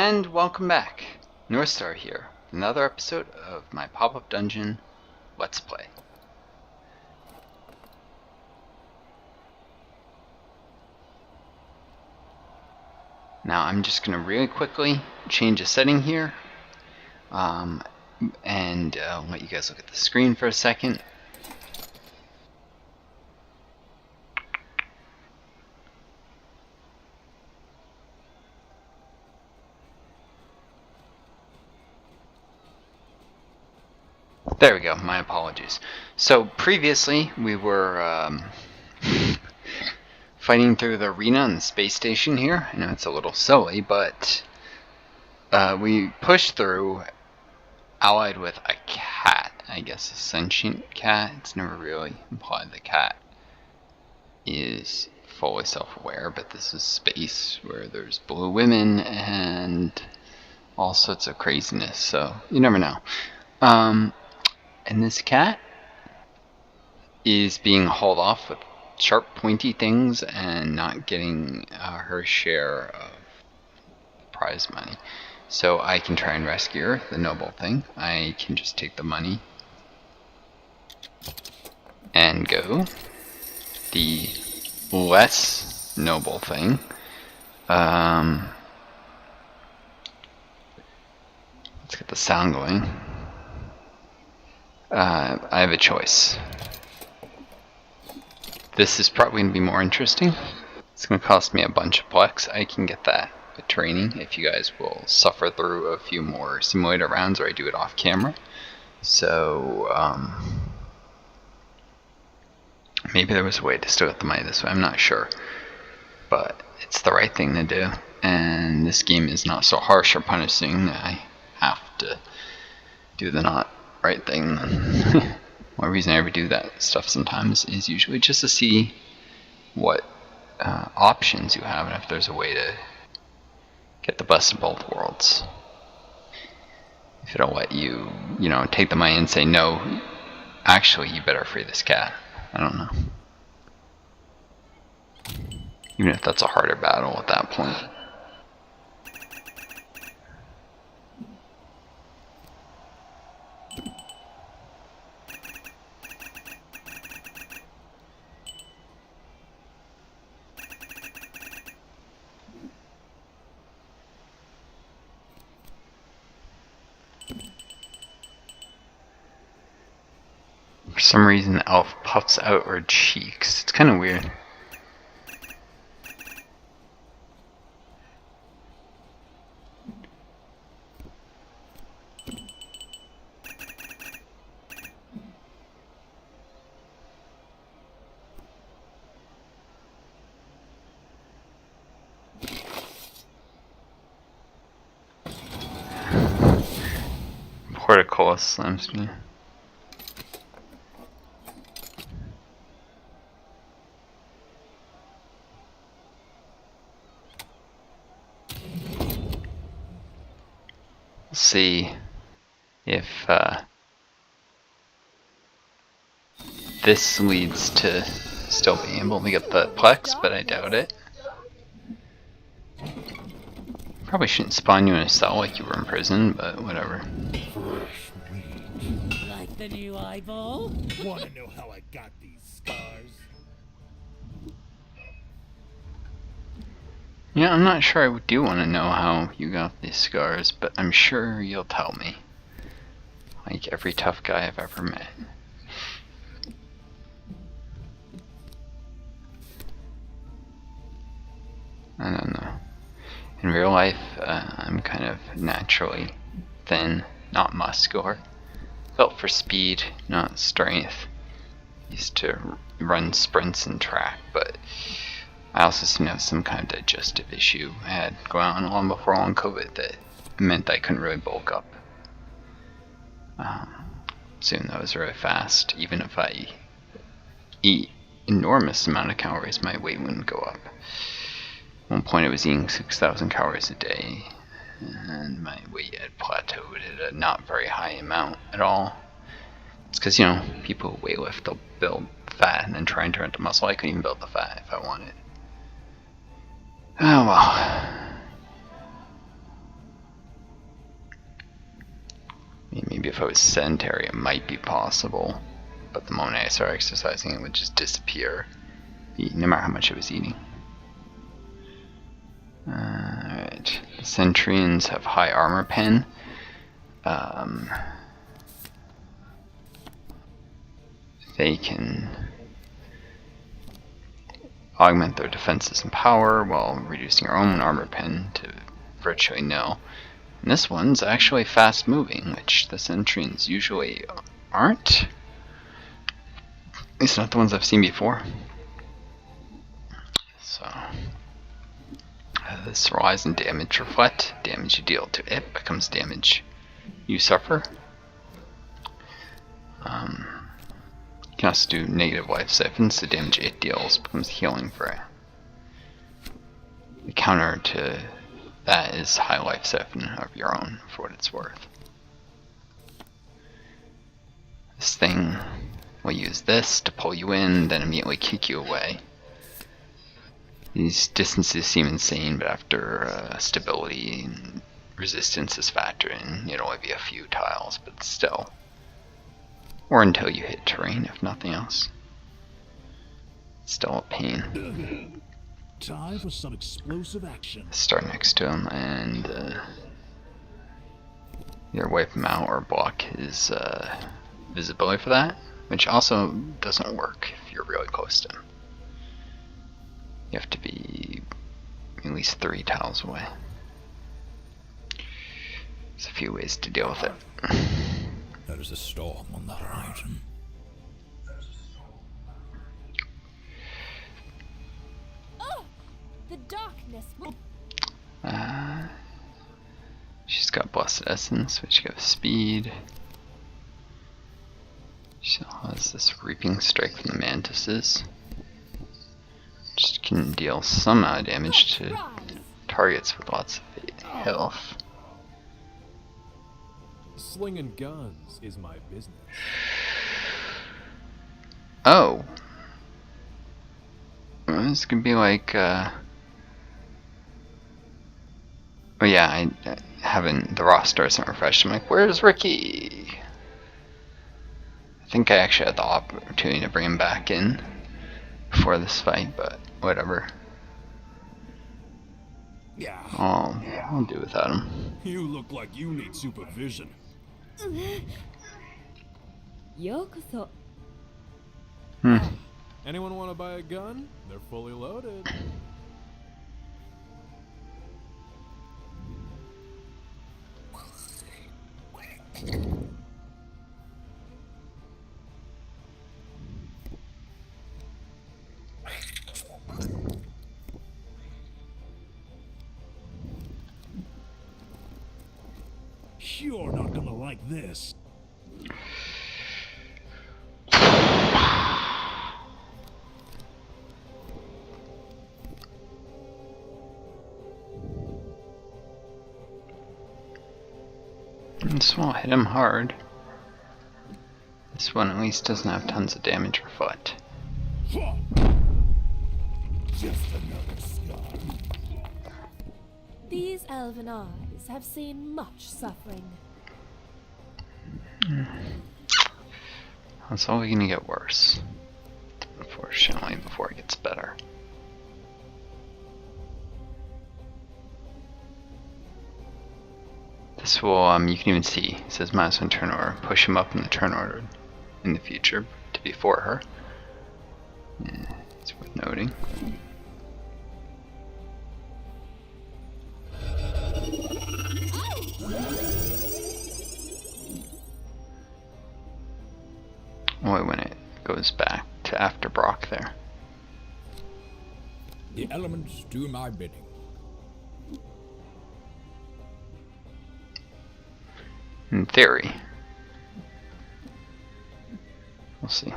And welcome back. Northstar here, with another episode of my Pop-Up Dungeon Let's Play. Now I'm just going to really quickly change a setting here, and let you guys look at the screen for a second. There we go, my apologies. So previously we were fighting through the arena on the space station here. I know it's a little silly, but we pushed through allied with a cat, I guess a sentient cat. It's never really implied the cat is fully self-aware, but this is space where there's blue women and all sorts of craziness, so you never know. And this cat is being hauled off with sharp, pointy things and not getting her share of prize money. So I can try and rescue her, the noble thing. I can just take the money and go. The less noble thing. Let's get the sound going. I have a choice. This is probably going to be more interesting. It's going to cost me a bunch of Plex. I can get that with training if you guys will suffer through a few more simulator rounds or I do it off camera. So, maybe there was a way to still get the money this way, I'm not sure. But it's the right thing to do. And this game is not so harsh or punishing that I have to do the not right thing. One reason I ever do that stuff sometimes is usually just to see what options you have and if there's a way to get the best of both worlds. If it'll let you, take the money and say, no, actually you better free this cat. I don't know. Even if that's a harder battle at that point. For some reason the elf puffs out her cheeks. It's kind of weird. Porticola slams me. See if this leads to still being able to get the Plex, but I doubt it. Probably shouldn't spawn you in a cell like you were in prison, but whatever. Like the new eyeball? Wanna know how I got these scars? Yeah, I'm not sure I do want to know how you got these scars, but I'm sure you'll tell me. Like every tough guy I've ever met. I don't know. In real life, I'm kind of naturally thin, not muscular. Built for speed, not strength. Used to run sprints and track, but I also seem to have some kind of digestive issue I had going on long before long COVID that meant I couldn't really bulk up. Soon that was really fast. Even if I eat enormous amount of calories, my weight wouldn't go up. At one point I was eating 6,000 calories a day, and my weight had plateaued at a not very high amount at all. It's because, people who weightlift, they'll build fat and then try and turn it to muscle. I couldn't even build the fat if I wanted. Oh well. Maybe if I was sedentary, it might be possible. But the moment I start exercising, it would just disappear, no matter how much I was eating. Alright, the Centurions have high armor pen. They can augment their defenses and power while reducing our own armor pen to virtually nil. And this one's actually fast moving, which the Centurions usually aren't. At least not the ones I've seen before. So this rise in damage reflect. Damage you deal to it becomes damage you suffer. You can also do negative life siphons. The damage it deals becomes healing for it. The counter to that is high life siphon of your own, for what it's worth. This thing will use this to pull you in, then immediately kick you away. These distances seem insane, but after stability and resistance is factored in, it'll only be a few tiles, but still. Or until you hit terrain, if nothing else. It's still a pain. Time for some explosive action. Start next to him and either wipe him out or block his visibility for that, which also doesn't work if you're really close to him. You have to be at least 3 tiles away. There's a few ways to deal with it. There is a storm on the horizon. Oh, the darkness will... She's got Blessed Essence, which gives speed. She has this Reaping Strike from the Mantises, which can deal some amount of damage to targets with lots of health. Slinging guns is my business. Oh. Well, this could be like, oh yeah, I haven't, the roster isn't refreshed. I'm like, where's Ricky? I think I actually had the opportunity to bring him back in before this fight, but whatever. Yeah. I'll do without him. You look like you need supervision. Yokoso. Anyone want to buy a gun? They're fully loaded. You're not gonna like this. This won't hit him hard. This one at least doesn't have tons of damage for foot. Just another scar. These elven eyes have seen much suffering. It's only gonna get worse, unfortunately, before it gets better. This will, you can even see, it says -1 turn order. Push him up in the turn order in the future to be for her. Yeah, it's worth noting. Only when it goes back to after Brock there. The elements do my bidding. In theory. We'll see.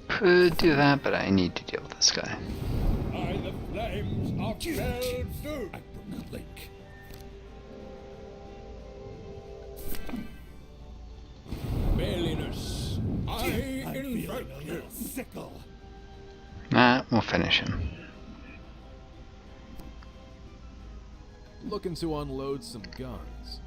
Could do that, but I need to deal with this guy. By the flames of Belzu. I broke a link. Manliness. I invite you. Sickle. Nah, we'll finish him. Looking to unload some guns.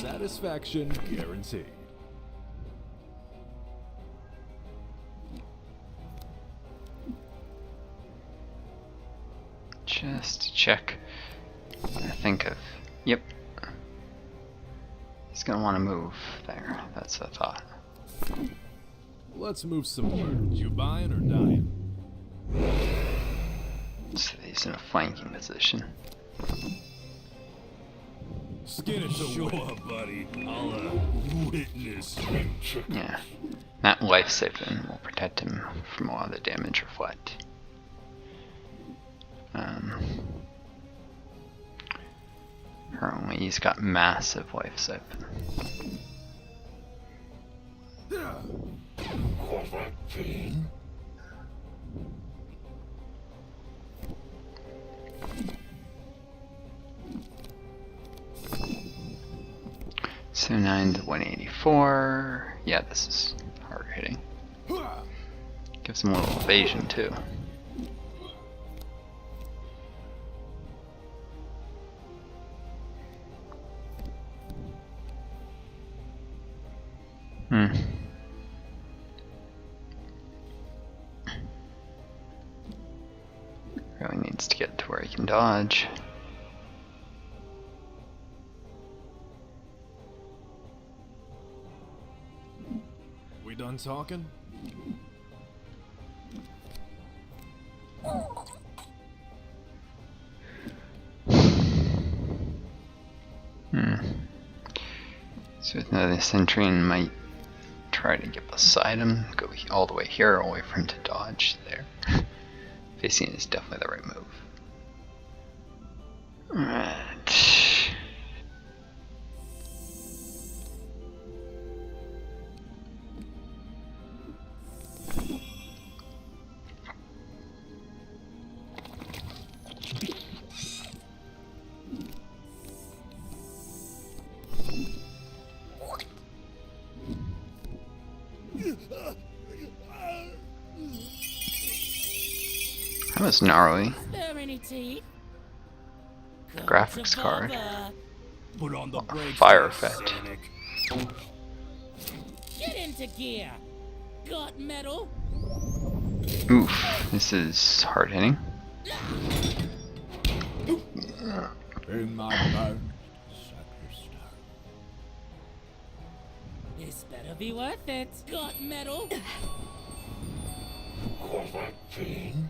Satisfaction guaranteed. Just to check. I think of. Yep. He's gonna want to move there. That's the thought. Let's move some words. You buying or dying? So he's in a flanking position. Skin it Sure, buddy. I'll witness. Yeah. That life saving will protect him from a lot of the damage reflect. Currently he's got massive life siphon. So 9 to 184. Yeah, this is hard hitting. Gives him a little evasion too. Really needs to get to where he can dodge. We done talking? So with another Centurion might try to get beside him, go all the way here, all the way for him to dodge there. Facing is definitely the right move. Alright. That was gnarly. There any teeth? Graphics card. Put on the brakes, Fire effect. cynic. Get into gear. Got metal? Oof, this is hard hitting. In my bones, sacristan. This better be worth it. Got metal? For that thing,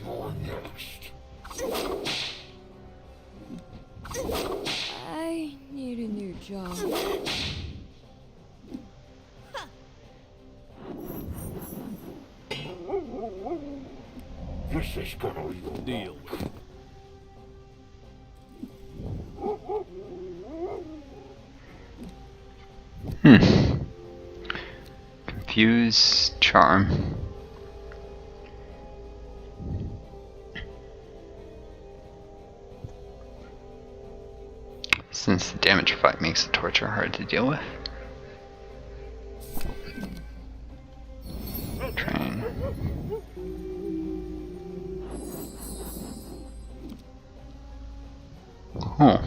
you're next. I need a new job. This is gonna be the Deal with it. Confuse, charm. Since the damage effect makes the torture hard to deal with. Train. Cool.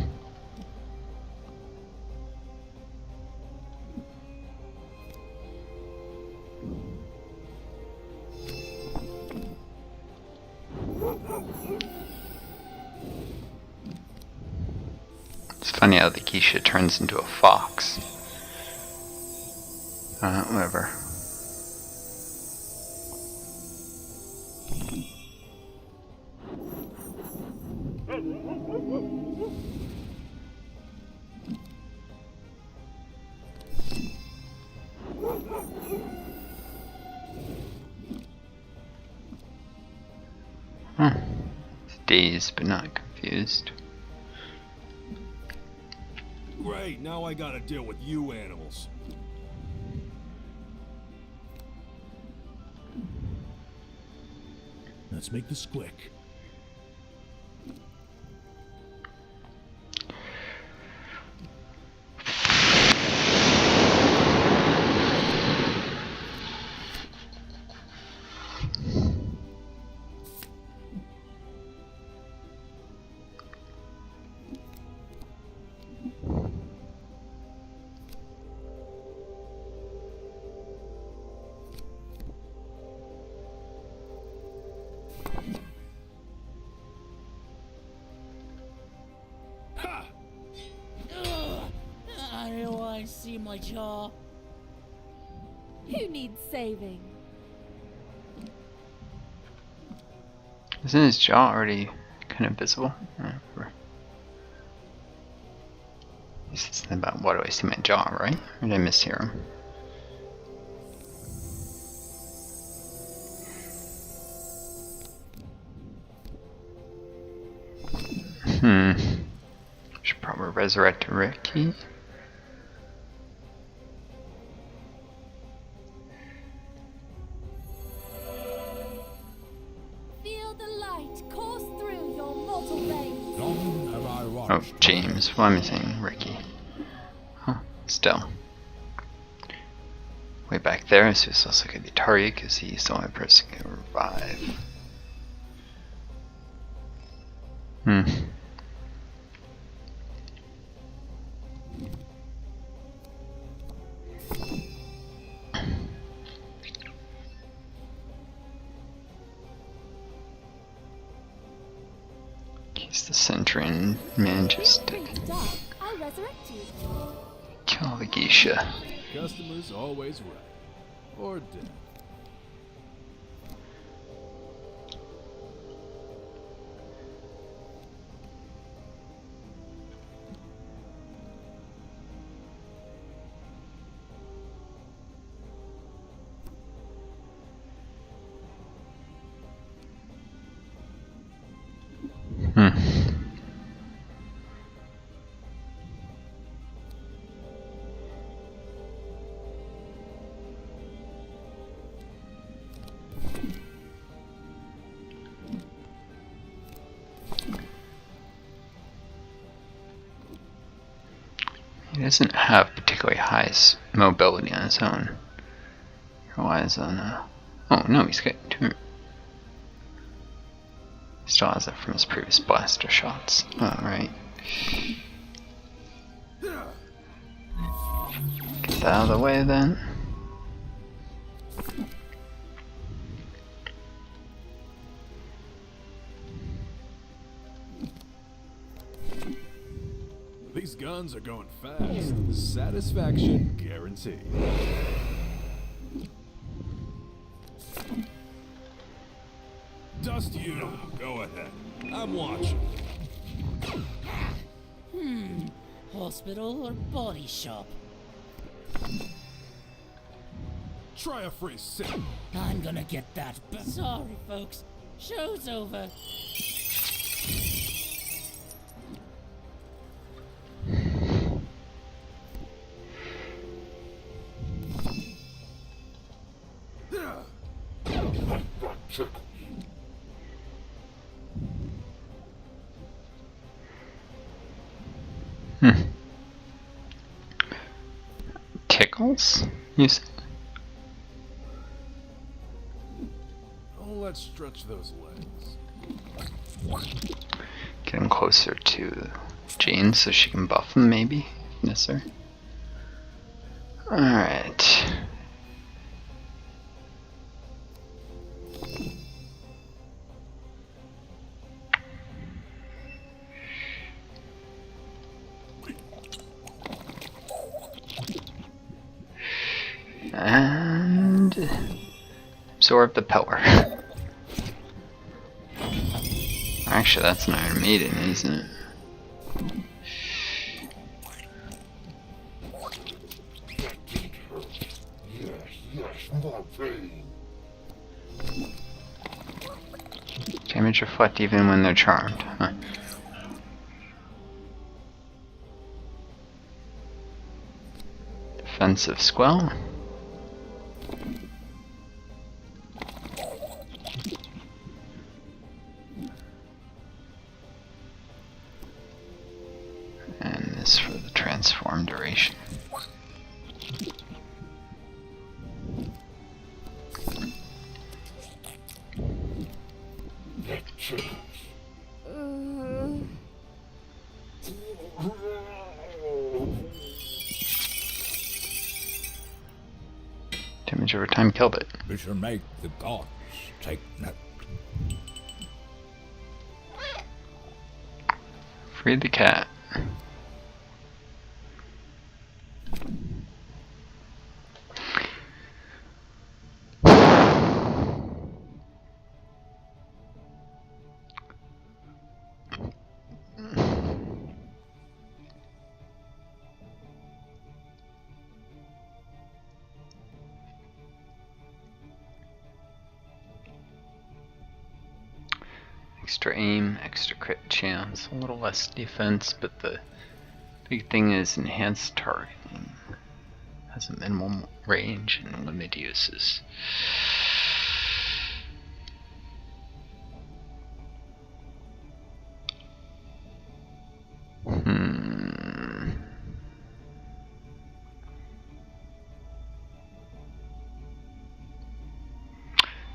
It's funny how the Keisha turns into a fox. Whatever. Dazed but not confused. Great, now I gotta deal with you animals. Let's make this quick. I see my jaw. Who needs saving? Isn't his jaw already kind of visible? He said something about why do I see my jaw, right? Or did I mishear him? Should probably resurrect Ricky. Feel the light course through your mortal veins. Long have I Oh, watched. James. Why am I saying Ricky? Huh, still. Way back there, so he's also going to be target because he's the only person who can revive. He's the sentry and manages to I'll resurrect you. kill the geisha. Customers always right. Or dead. He doesn't have particularly high mobility on his own. He relies on oh no, he's got 2. He still has it from his previous blaster shots. Alright. Get that out of the way then. These guns are going fast. Satisfaction guaranteed. Dust you. Go ahead. I'm watching. Hospital or body shop? Try a free sip. I'm gonna get that. Sorry, folks. Show's over. Tickles? You said? Oh, let's stretch those legs. Get him closer to Jane so she can buff him, maybe? If necessary. Alright. And absorb the power. Actually, that's an Iron Maiden, isn't it? Yes, more pain. Damage reflect even when they're charmed. Huh. defensive squell. And this for the transform duration. Damage over time killed it. We shall make the gods take note. Free the cat. Extra aim, extra crit chance, a little less defense, but the big thing is enhanced targeting. Has a minimum range and limited uses.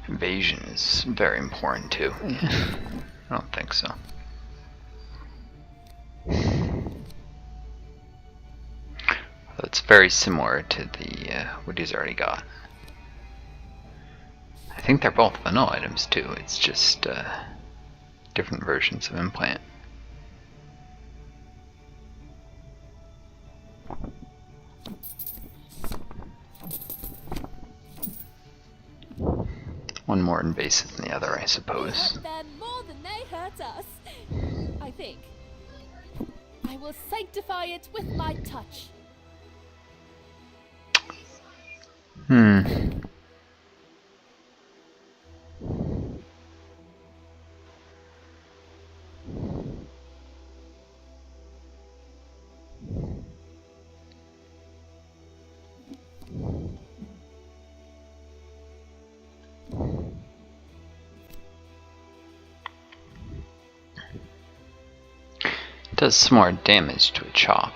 Evasion is very important too. I don't think so. It's very similar to the what he's already got. I think they're both vanilla items too. It's just different versions of implant. One more invasive than the other, I suppose. We hurt them more than they hurt us. I think. I will sanctify it with my touch. Does some more damage to a chop.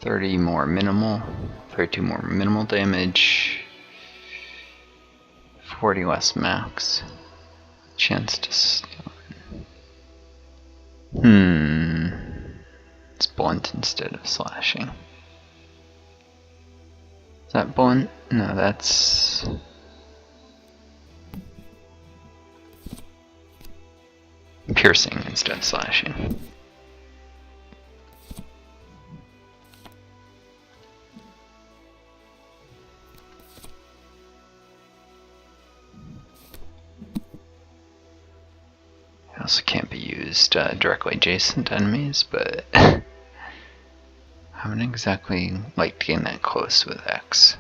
30 more minimal, 32 more minimal damage, 40 less max. Chance to stun. It's blunt instead of slashing. Is that blunt? No, that's... piercing instead of slashing. It also can't be used directly adjacent to enemies, but I haven't exactly liked getting that close with X.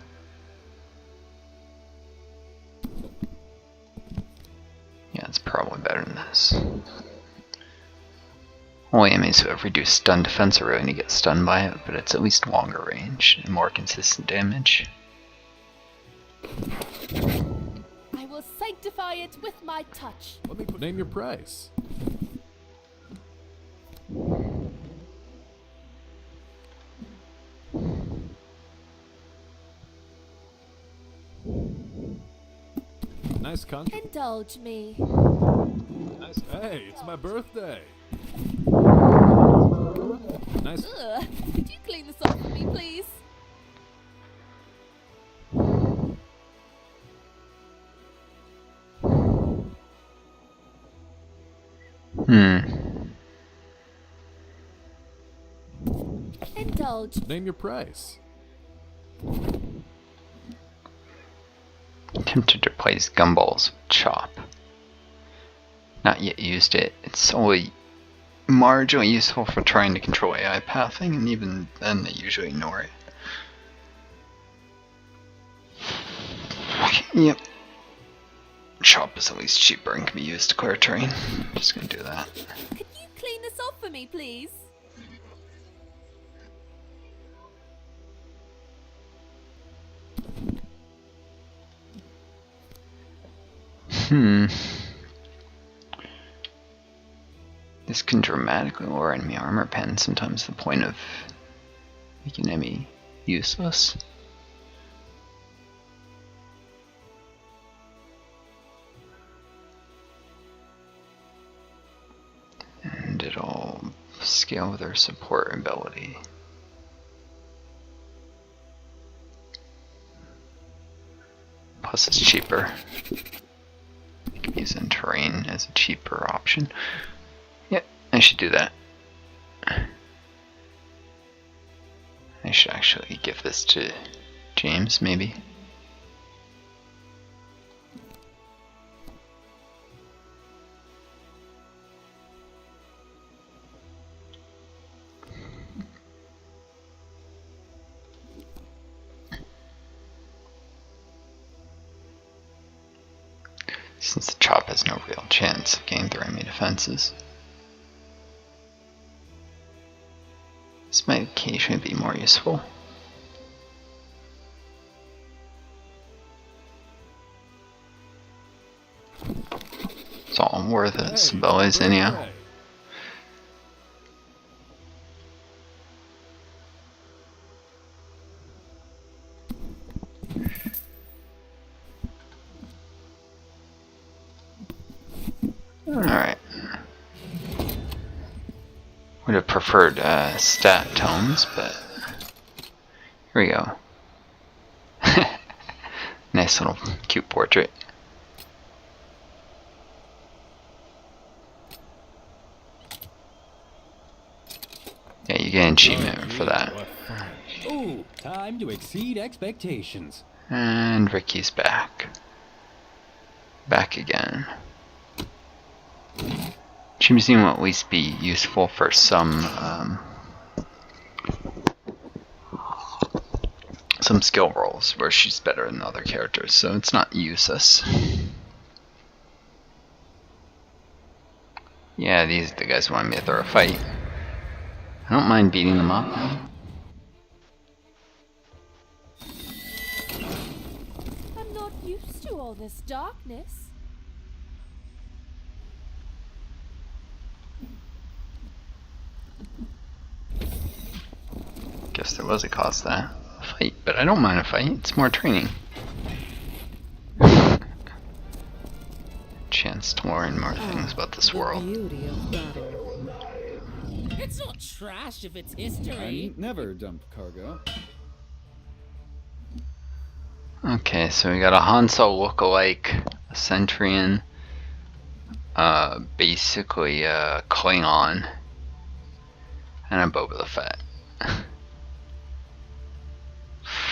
Yeah, it's probably better than this. Only enemies who have reduced stun defense are really going to get stunned by it, but it's at least longer range and more consistent damage. I will sanctify it with my touch. Let me name your price. Nice country. Indulge me. Nice. Hey, it's my birthday. Nice. Ugh. Could you clean this off for me, please? Indulge. Name your price. Tempted to replace gumballs with chop. Not yet used it. It's only marginally useful for trying to control AI pathing, and even then they usually ignore it. Yep. Chop is at least cheaper and can be used to clear terrain. Just gonna do that. Could you clean this off for me, please? This can dramatically lower enemy armor pen, sometimes to the point of making enemy useless. And it'll scale with their support ability. Plus it's cheaper. You can use in terrain as a cheaper option. Yep, I should do that. I should actually give this to James, maybe. Since the chop has no real chance of getting through enemy defenses. This might occasionally be more useful. It's all worth its abilities anyhow. Alright. Would have preferred stat tones, but here we go. Nice little cute portrait. Yeah, you get an achievement for that. Ooh, time to exceed expectations. And Ricky's back. Back again. Chimosine will at least be useful for some skill rolls where she's better than other characters, so it's not useless. Yeah, these are the guys who want me to throw a fight. I don't mind beating them up. I'm not used to all this darkness. Guess there was a cause to that. A fight, but I don't mind a fight, it's more training. Chance to learn more things about this world. It's not trash if it's I history. never dump cargo. Okay, so we got a Hanzo lookalike, a Centurion, basically a Klingon, and a Boba the Fett.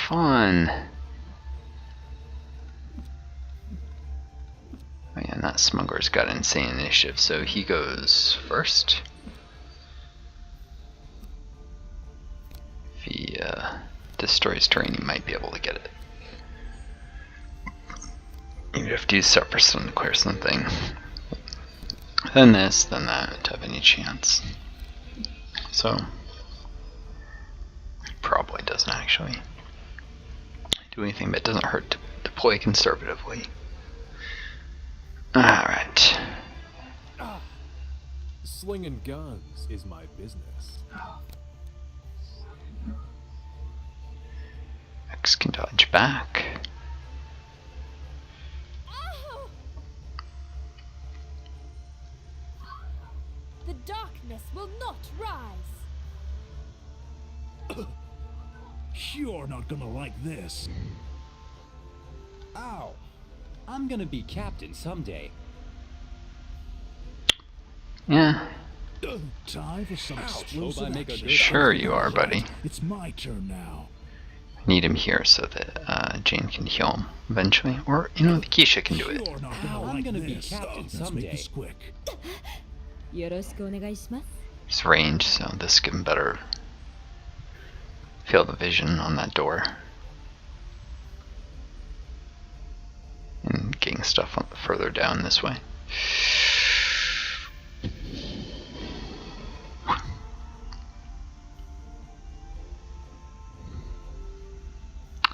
Fun. Oh yeah, and that smuggler's got insane initiative, so he goes first. If he destroys terrain, he might be able to get it. You'd have to use Surface to clear something. Then this, then that, to have any chance. So, probably doesn't actually do anything, but it doesn't hurt to deploy conservatively. Alright. Slinging guns is my business. X can dodge back. Ow! The darkness will not rise. You're not gonna like this. Ow! I'm gonna be captain someday. Yeah, Time for some Hope explosive I make a action. good sure you are, buddy. It's my turn now. I need him here so that Jane can heal him eventually. Or, you know, the Keisha can do it. You're not gonna Ow, I'm like gonna be this. captain Let's someday. make this quick. よろしくお願いします。 It's range, so this can better feel the vision on that door. And getting stuff further down this way.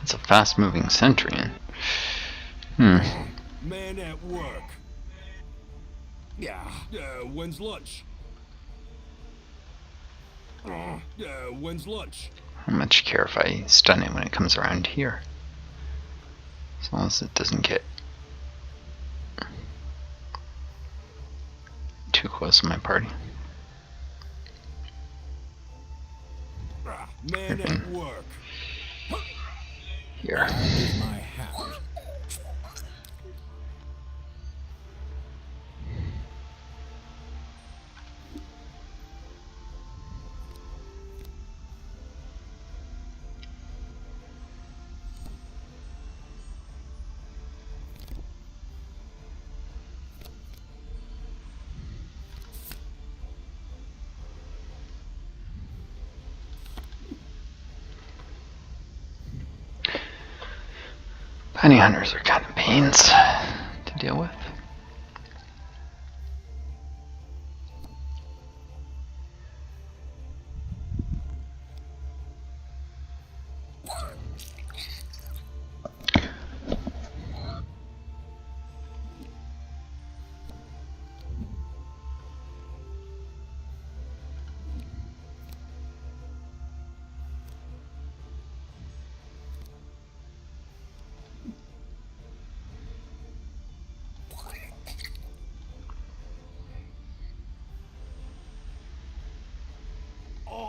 It's a fast-moving Centurion. Man at work. Yeah. When's lunch? When's lunch? How much care if I stun it when it comes around here? As long as it doesn't get too close to my party. Man at work. Here. Here's my hat. Bounty hunters are kind of pains to deal with.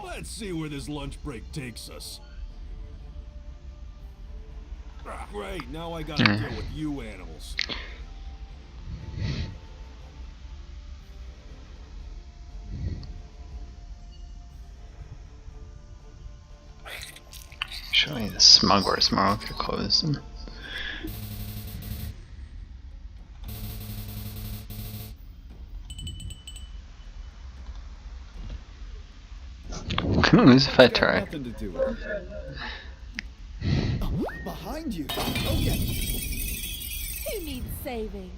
Let's see where this lunch break takes us. Great, now I gotta deal with you animals. Surely the smugglers tomorrow could close them. Couldn't lose if I tried. Nothing to do with it. Behind you. Okay. Who needs saving?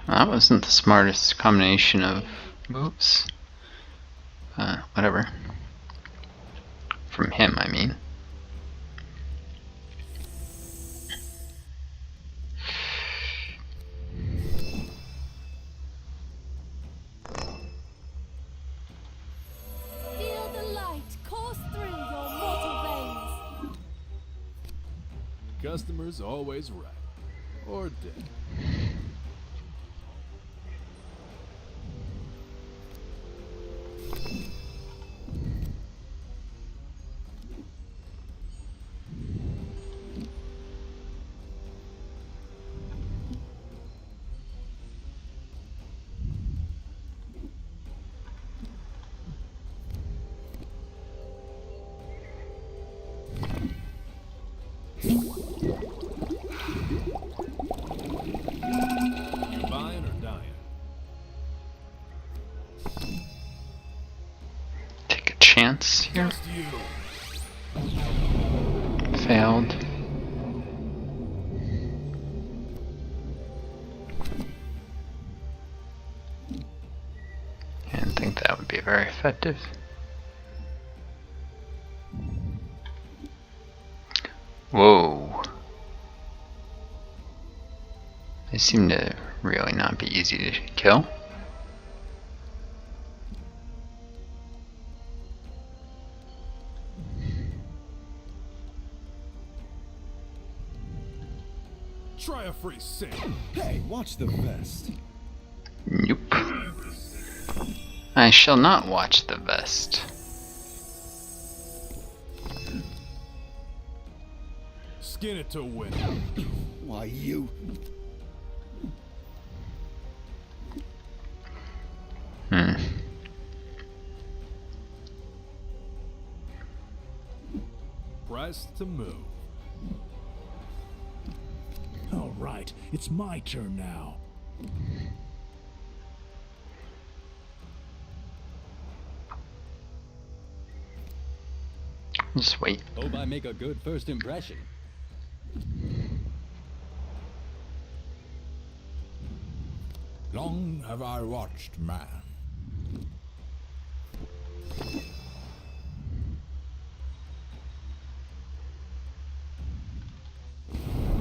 That wasn't the smartest combination of moves. Whatever. From him, I mean. Feel the light course through your mortal veins. Customer's always right. Or dead. You buying or dying? Take a chance here. Just you. Failed. And think that would be very effective. Whoa. They seem to really not be easy to kill. Try a free sample. Hey, watch the vest. Nope. I shall not watch the vest. Skin it to win. Why, you... Press to move. All right, it's my turn now. Just wait. Hope I make a good first impression. Long have I watched man.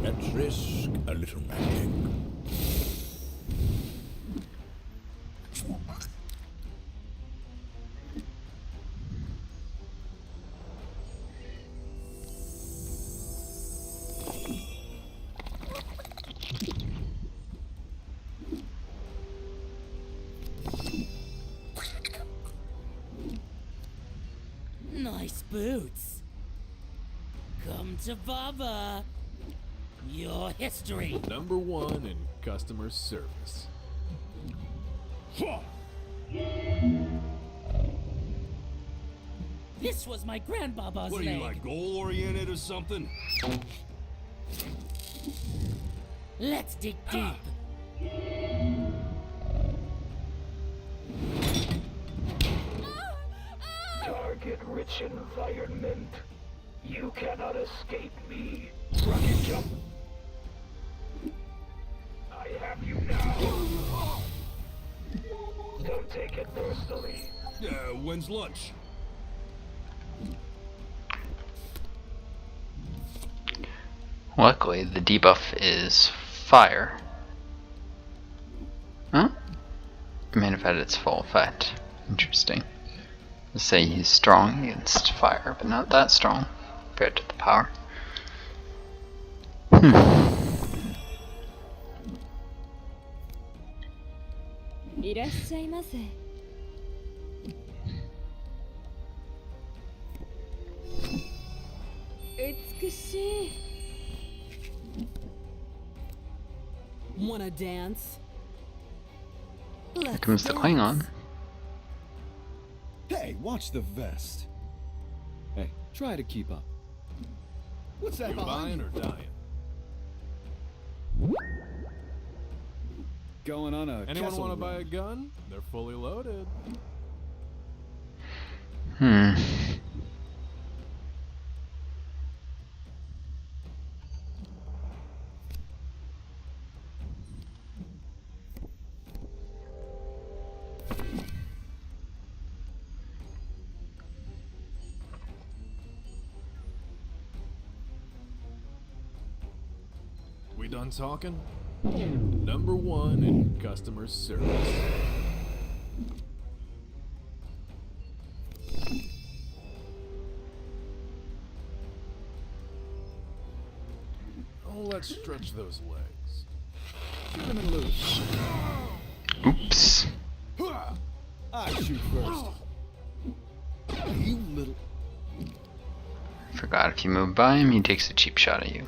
Let's risk a little magic. Nice boots. Come to Baba. Your history. Number 1 in customer service. This was my grandbaba's What are leg. you, like, goal-oriented or something? Let's dig deep. Target rich environment. You cannot escape me. Rocket jump. I have you now. Don't take it personally. When's lunch? Luckily, the debuff is fire. Huh? It may have had its full effect. Interesting. Let's say he's strong against fire, but not that strong compared to the power. Wanna dance? Here comes the Klingon. Hey, watch the vest. Hey, try to keep up. What's that You behind buying you? or dying? Going on a Anyone Kessel want to buy a run. gun? They're fully loaded. We done talking? Number 1 in customer service. Oh, let's stretch those legs. Shoot him and loose. Oops. I shoot first. You little... Forgot if you move by him, he takes a cheap shot at you.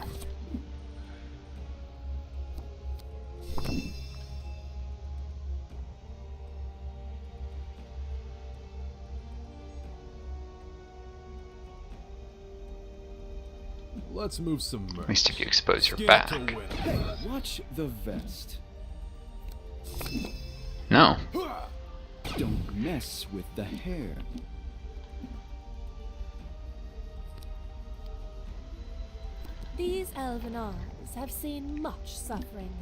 Let's move some merch. At least if you expose your Scared back. to win. Hey, watch the vest. No. Don't mess with the hair. These elven eyes have seen much suffering.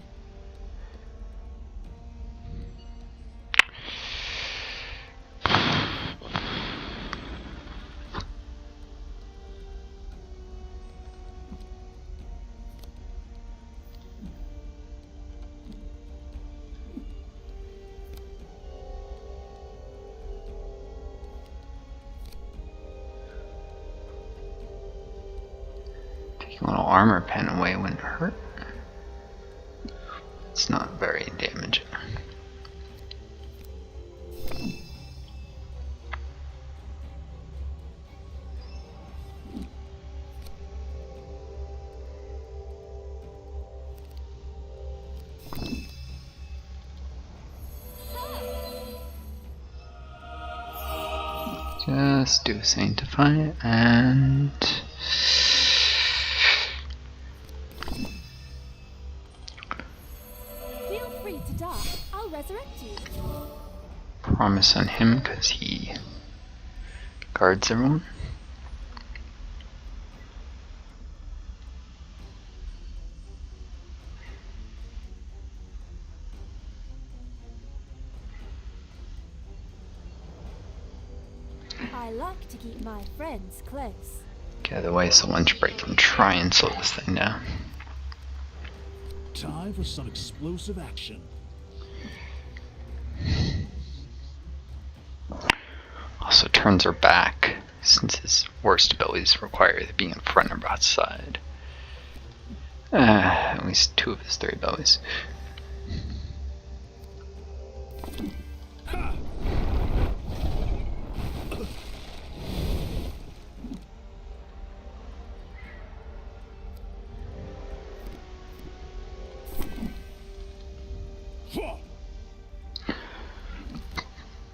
A little armor pen away wouldn't hurt. It's not very damaging. Just do sanctify and Feel free to die. I'll resurrect you. promise on him because he guards everyone. I like to keep my friends close. Okay, otherwise the lunch break can try and slow this thing down. Time for some explosive action. Also turns her back, since his worst abilities require either being in front or outside. At least 2 of his 3 abilities.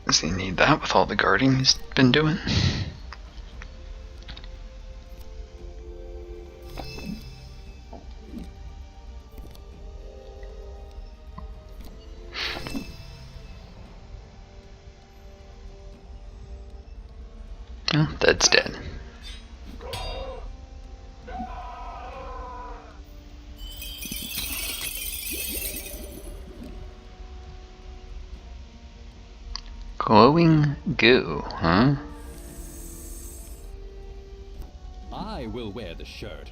Does he need that with all the guarding he's been doing? Oh, that's dead. Glowing goo, huh? I will wear the shirt.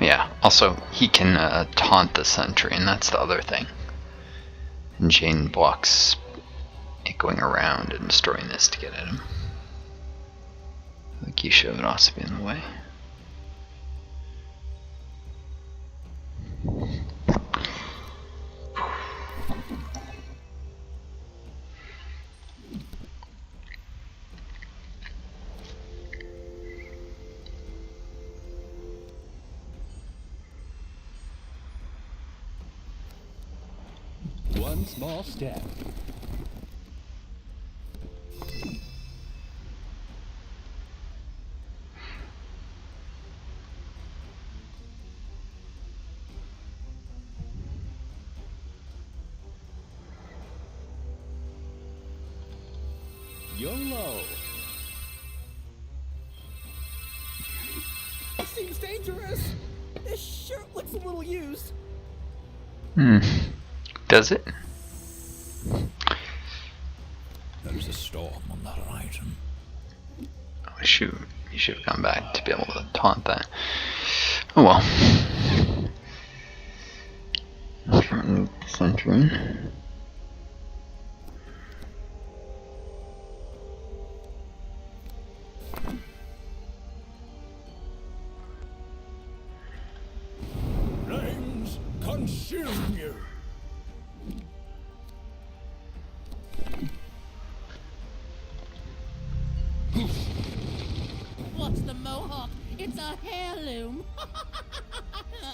Yeah, also, he can taunt the sentry, and that's the other thing. And Jane blocks it going around and destroying this to get at him. The Keisha would also be in the way. One small step. YOLO! Seems dangerous. This shirt looks a little used. Does it? There's a storm on that item. Oh shoot, you should have gone back to be able to taunt that. Oh well. Remove the sentry. Flames consume you. What's the mohawk? It's a heirloom.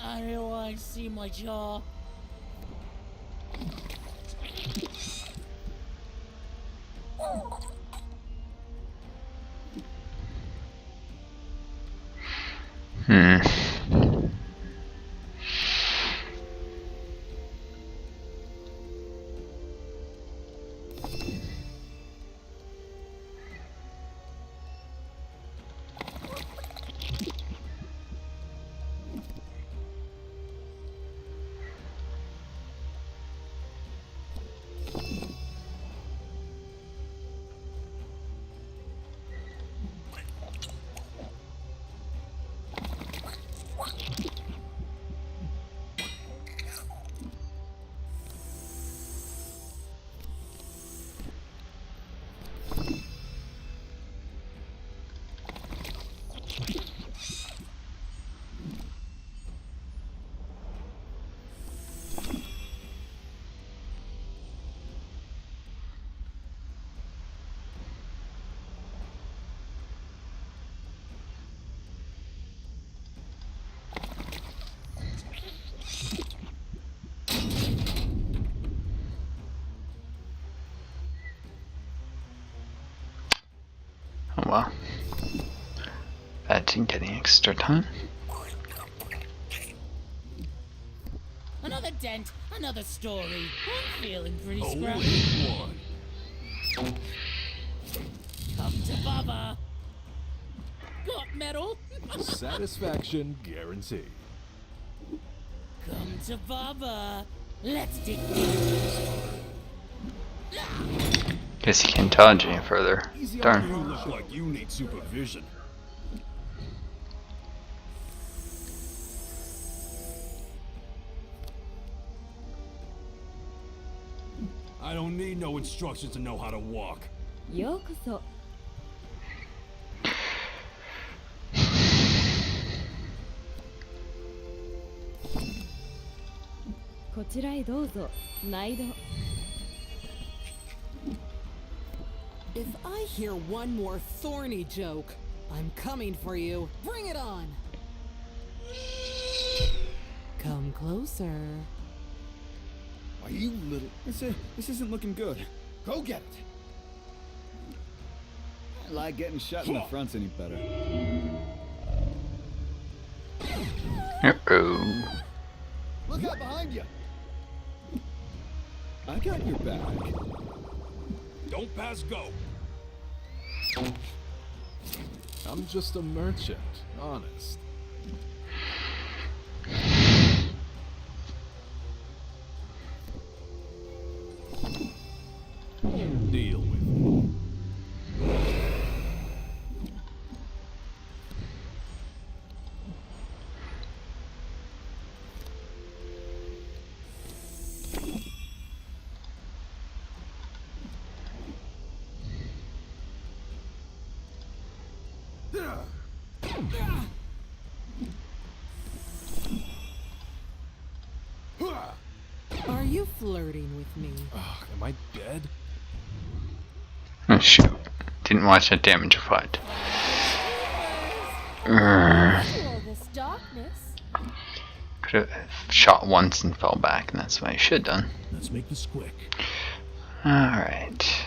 I know I see my jaw. Oh well. That's getting extra time. Another dent, another story. I'm feeling pretty scrappy. Only one. Come to Baba. Got metal. Satisfaction guaranteed. Come to Baba. Let's dig deep. Guess you can't dodge any further. Easy Darn. on you, look like you need supervision. I don't need no instructions to know how to walk. ようこそ。こちらへどうぞ。毎度。 If I hear one more thorny joke, I'm coming for you. Bring it on. Come closer. Are you little? This isn't looking good. Go get it. I like getting shot in the front's any better. Uh-oh. Look out behind you. I got your back. Don't pass go. I'm just a merchant, honest. Deal with it. Are you flirting with me? Ugh, am I dead? Oh shoot. Didn't watch that damage fight. All this darkness. Could have shot once and fell back, and that's what I should have done. Let's make this quick. Alright.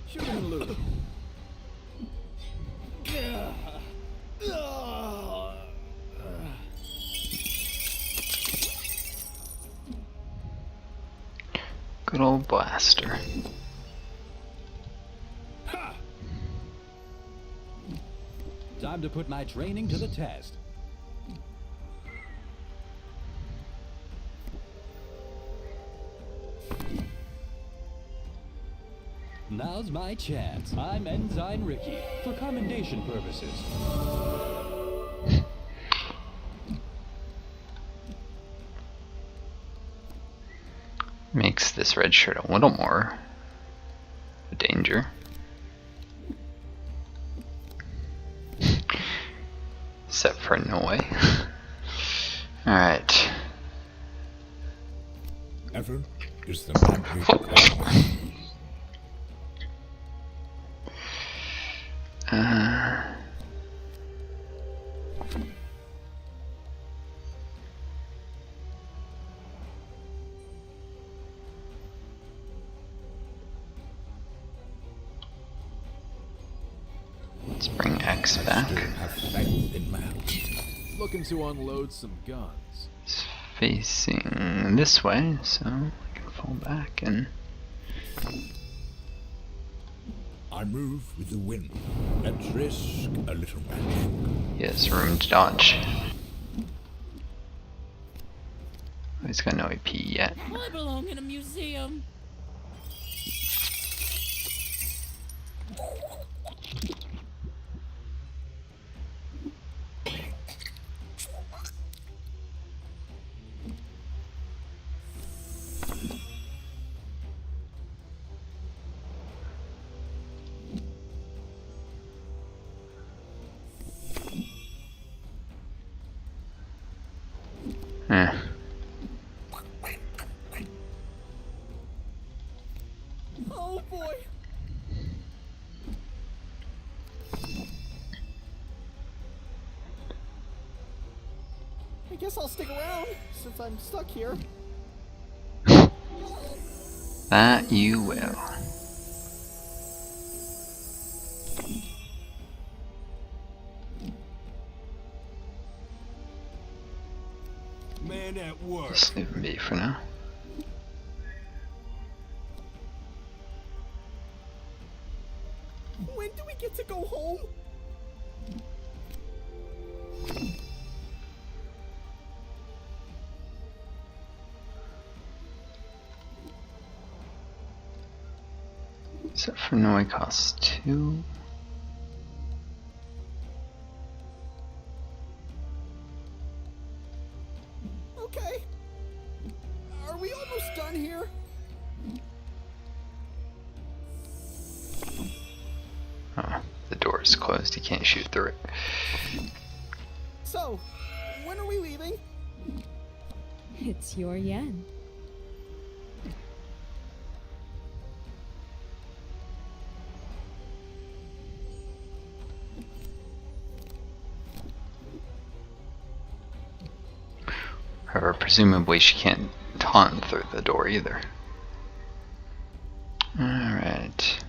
Shoot him and loot. Good old blaster. Time to put my training to the test. Now's my chance. I'm Ensign Ricky, for commendation purposes. Makes this red shirt a little more a danger. Except for no way. Alright. Effort is the mandate. Let's bring X back. Have faith in man. Looking to unload some guns. It's facing this way, so I can fall back and I move with the wind. Let's risk a little magic. he has room to dodge. Oh, he's got no AP yet. I belong in a museum. Eh. Oh boy. I guess I'll stick around since I'm stuck here. That you will. Man at work. Just leave him be for now. When do we get to go home? Except for Noi costs 2. Okay. Are we almost done here? Oh, the door is closed. You can't shoot through it. So, when are we leaving? It's your yen. However, presumably she can't taunt through the door either. Alright.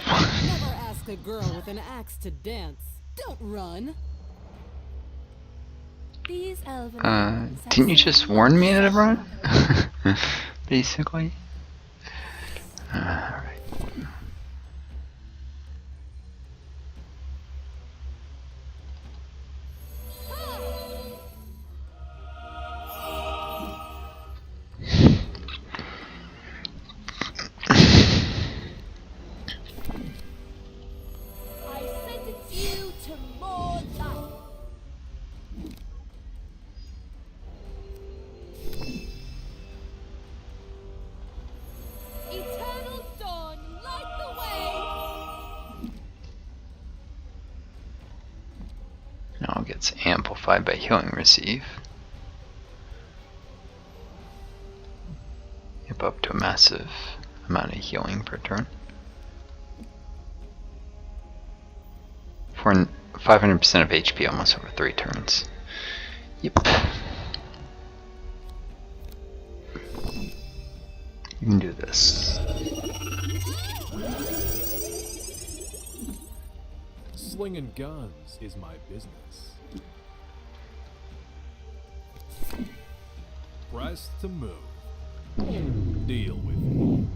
Never ask a girl with an axe to dance. Don't run. These elven Didn't you just warn me to run? Basically. Alright. I sentence you to more life. Eternal dawn, light the way. Now it gets amplified by healing receive. Yep, up to a massive amount of healing per turn. For 500% of HP almost over 3 turns. Yep. You can do this. Slinging guns is my business. Press to move. Deal with me.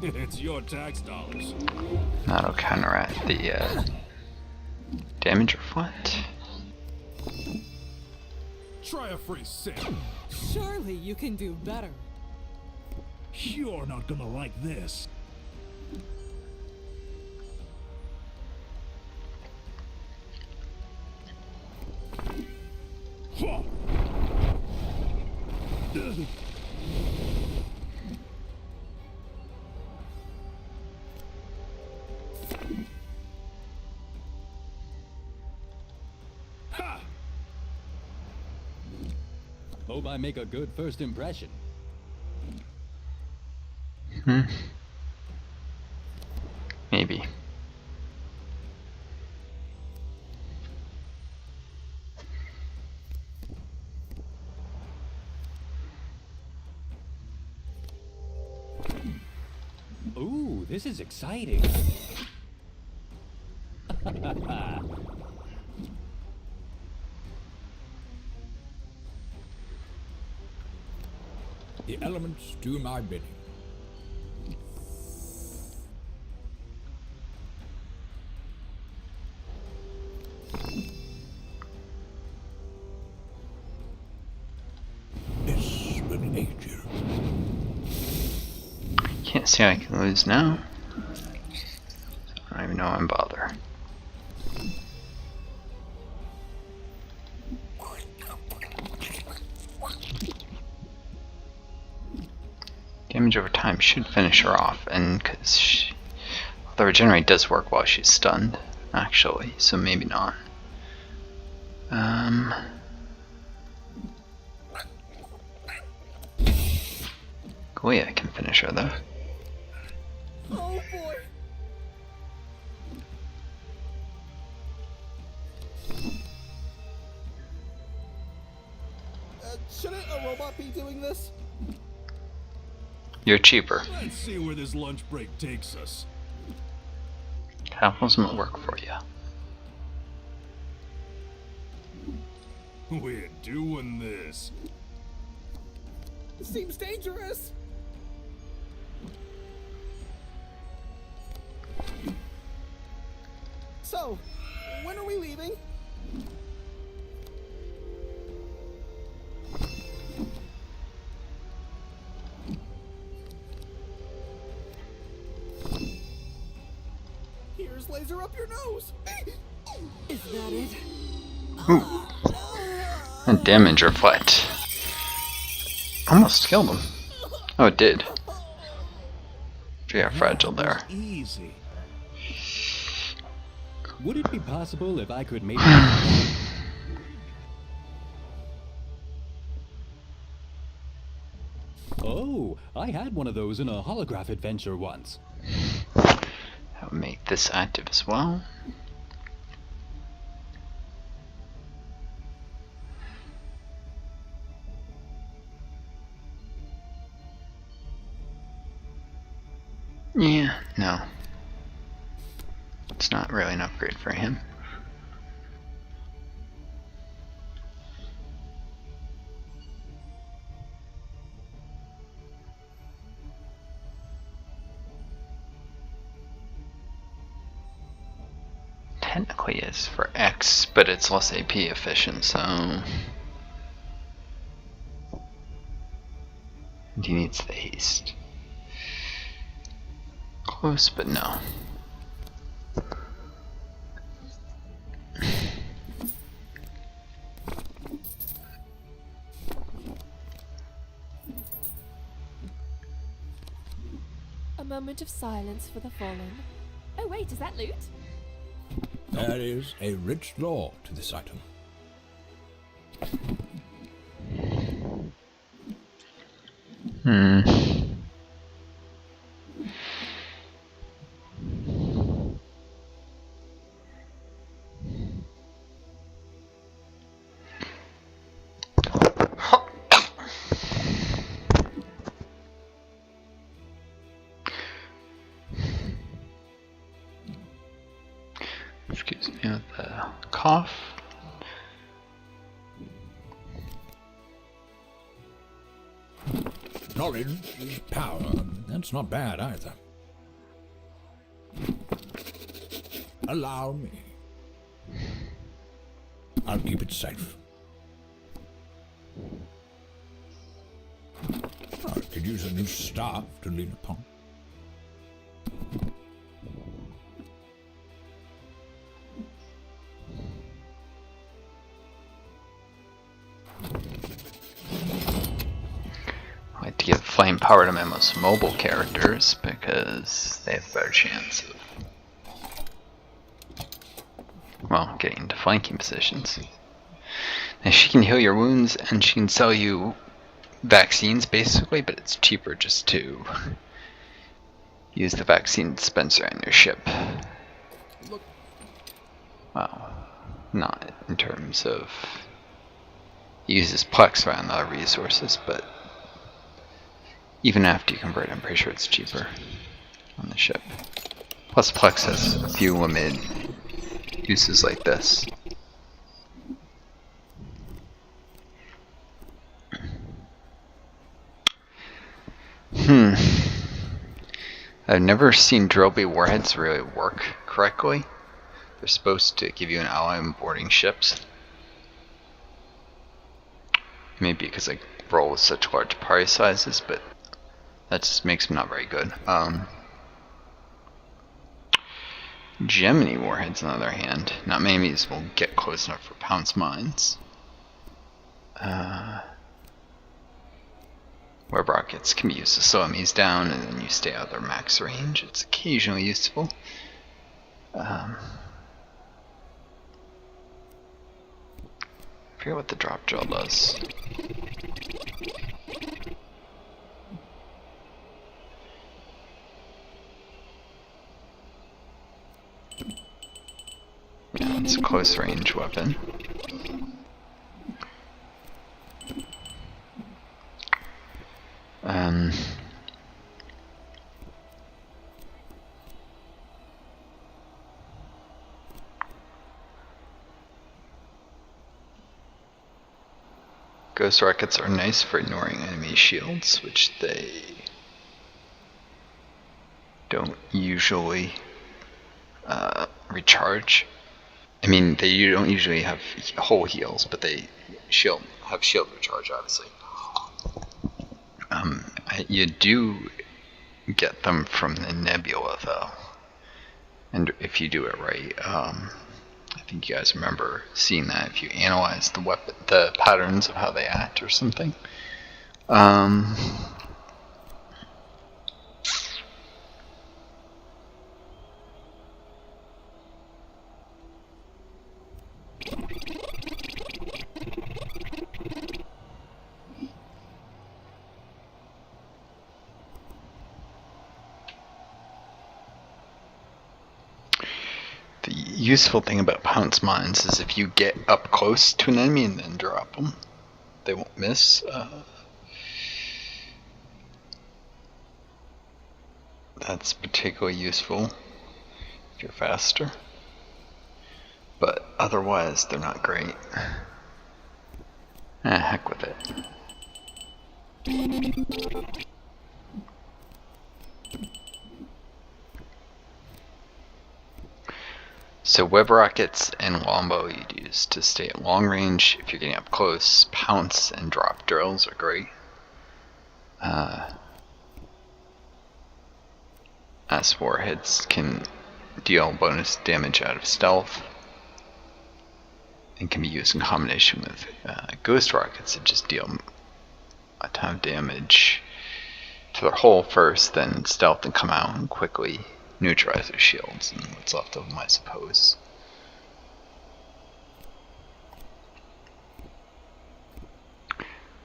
It's your tax dollars. That'll counteract the damage or what? Try a free sip. Surely you can do better. You're not gonna like this. Hope I make a good first impression. Maybe. Ooh, this is exciting. The elements do my bidding. Misbehavior. Can't see I can lose now. I don't even know I'm bother. Damage over time should finish her off, and because the regenerate does work while she's stunned, actually, so maybe not. Cool, yeah, I can finish her though. Oh boy. Shouldn't a robot be doing this? You're cheaper. Let's see where this lunch break takes us. Capitalism will work for you. We're doing this. Seems dangerous. So, when are we leaving? Here's laser up your nose. Is that it? Ooh. And damage reflect. Almost killed him. Oh, it did. Yeah, fragile there. Easy. Would it be possible if I could maybe... Oh, I had one of those in a holograph adventure once. I'll make this active as well. Yeah, no. It's not really an upgrade for him. Technically is for X, but it's less AP efficient, so... And he needs the haste. Close, but no. A moment of silence for the fallen. Oh wait, is that loot? There is a rich lore to this item. Excuse me with the cough. Knowledge is power. That's not bad either. Allow me. I'll keep it safe. I could use a new staff to lean upon. I like to give flame power to my most mobile characters because they have a better chance of, well, getting into flanking positions. And she can heal your wounds and she can sell you vaccines basically, but it's cheaper just to use the vaccine dispenser on your ship. Well, not in terms of uses Plex around other resources, but even after you convert, I'm pretty sure it's cheaper on the ship. Plus Plex has a few limited uses like this. I've never seen Drillby warheads really work correctly. They're supposed to give you an ally on boarding ships. Maybe because I roll with such large party sizes, but that just makes them not very good. Gemini warheads, on the other hand, not many of these will get close enough for pounce mines. Web rockets can be used to slow enemies down and then you stay out of their max range. It's occasionally useful. I forget what the drop gel does. Yeah, it's a close range weapon. Ghost rockets are nice for ignoring enemy shields, which they don't usually recharge. I mean, they don't usually have whole heals, but they have shield recharge, obviously. You do get them from the nebula, though, and if you do it right. I think you guys remember seeing that if you analyze the patterns of how they act or something. The useful thing about pounce mines is if you get up close to an enemy and then drop them, they won't miss. That's particularly useful if you're faster. But otherwise, they're not great. Heck with it. So web rockets and longbow you'd use to stay at long range. If you're getting up close, pounce and drop drills are great. As warheads can deal bonus damage out of stealth and can be used in combination with ghost rockets that just deal a ton of damage to their hull first, then stealth and come out and quickly neutralize their shields and what's left of them, I suppose.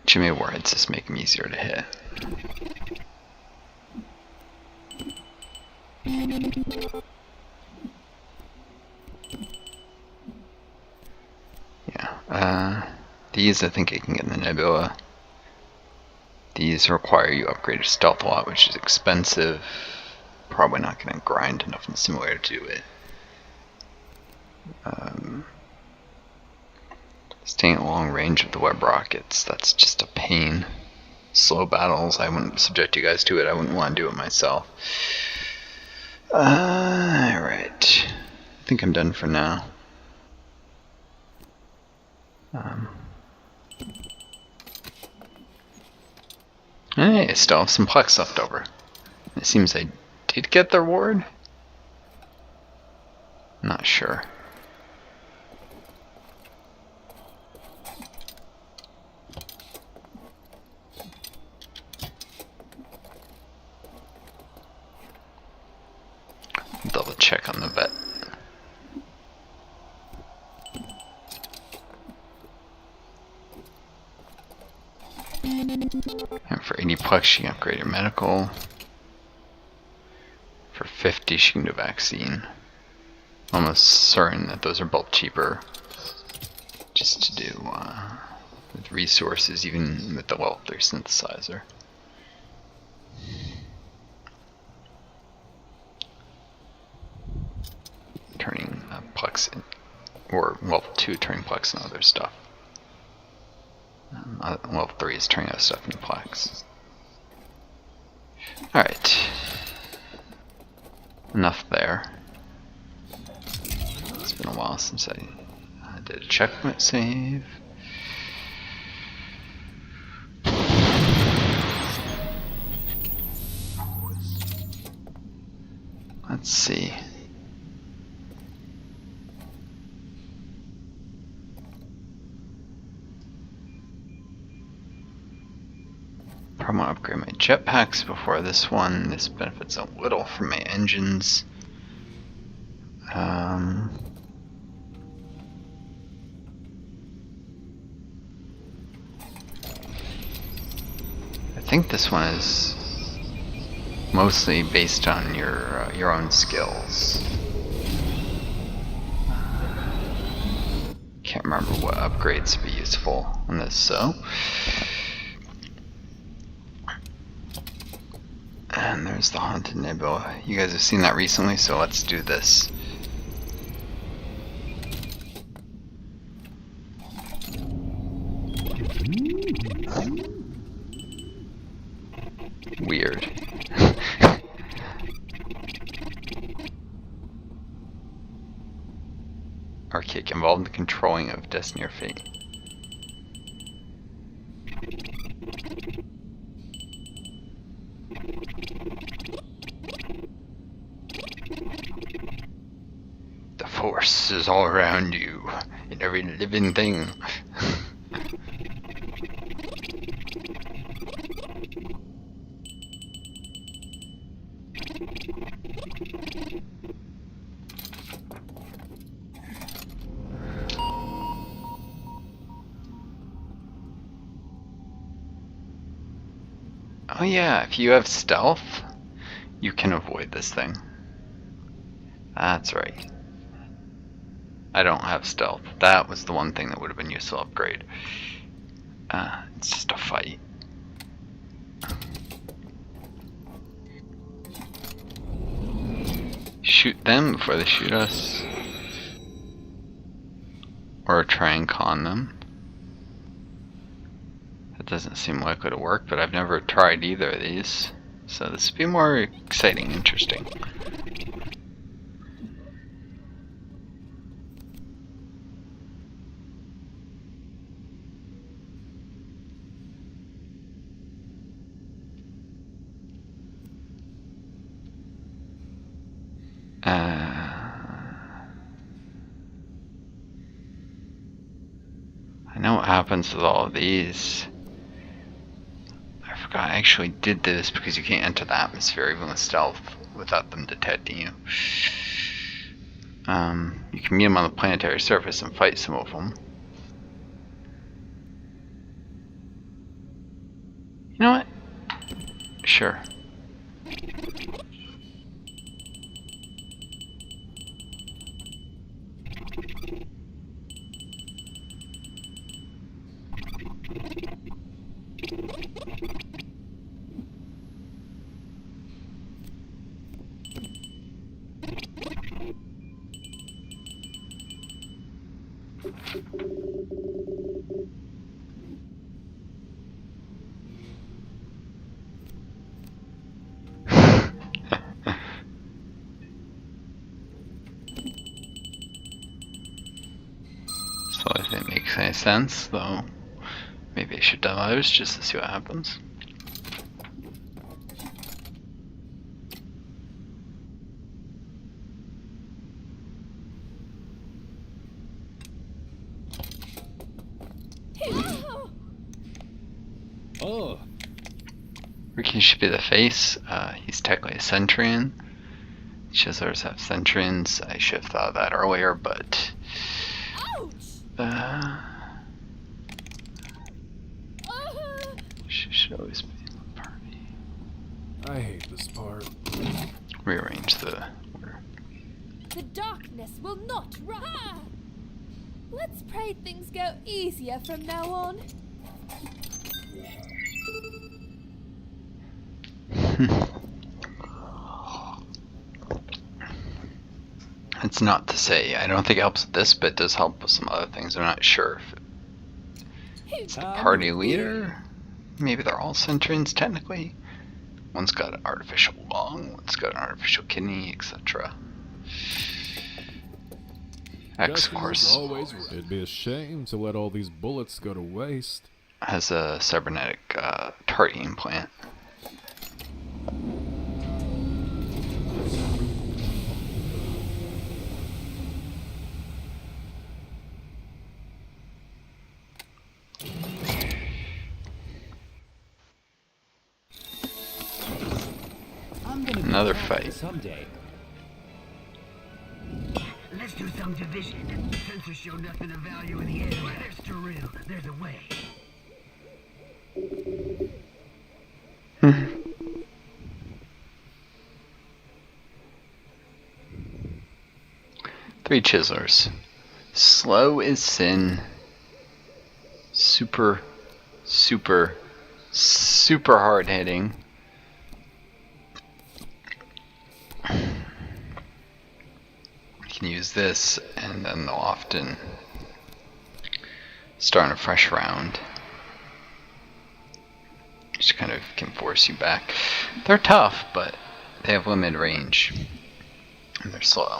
Jimmy warheads just make them easier to hit. Yeah, these I think I can get in the nebula. These require you upgrade your stealth a lot, which is expensive. Probably not going to grind enough in the simulator to do it. Staying at long range with the web rockets, that's just a pain. Slow battles, I wouldn't subject you guys to it. I wouldn't want to do it myself. Alright. I think I'm done for now. Hey, I still have some Plex left over. It seems I did get the reward? Not sure. Double check on the vet. And for 80 Plex, you can upgrade your medical. For 50, she can do vaccine. Almost certain that those are both cheaper. Just to do with resources, even with the level 3 synthesizer. Turning Plex in, or level 2 turning Plex and other stuff. Level 3 is turning other stuff into Plex. Alright. Enough there. It's been a while since I did a checkpoint save. Let's see. Probably want to upgrade my jetpacks before this one. This benefits a little from my engines. I think this one is mostly based on your own skills. Can't remember what upgrades would be useful on this, so. And there's the Haunted Nebula. You guys have seen that recently, so let's do this. Archaic, involved in the controlling of destiny or fate. The force is all around you, in every living thing. Oh yeah, if you have stealth, you can avoid this thing. That's right. I don't have stealth. That was the one thing that would have been useful upgrade. It's just a fight. Shoot them before they shoot us. Or try and con them. That doesn't seem likely to work, but I've never tried either of these. So this would be more exciting, interesting. I know what happens with all of these. I forgot I actually did this because you can't enter the atmosphere even with stealth without them detecting you. You can meet them on the planetary surface and fight some of them. You know what? Sure. So if it makes any sense, though, maybe I should demo others just to see what happens. Oh. Ricky should be the face. He's technically a Centurion. Chiselers have Centurions. I should have thought of that earlier, but she should always be in the party. I hate this part. Rearrange the order. The darkness will not rise. Let's pray things go easier from now on. It's not to say I don't think it helps with this, but it does help with some other things. I'm not sure if it's the party leader. Maybe they're all Centurions technically. One's got an artificial lung, one's got an artificial kidney, etc. X, of course, It'd be a shame to let all these bullets go to waste. has a cybernetic target implant. Another fight. Someday. Let's do some division. Sensors show nothing of value in the air. There's Terrell. There's a way. Three Chiselers. Slow as sin. Super hard hitting. You can use this, and then they'll often start a fresh round. Just kind of can force you back. They're tough, but they have limited range, and they're slow.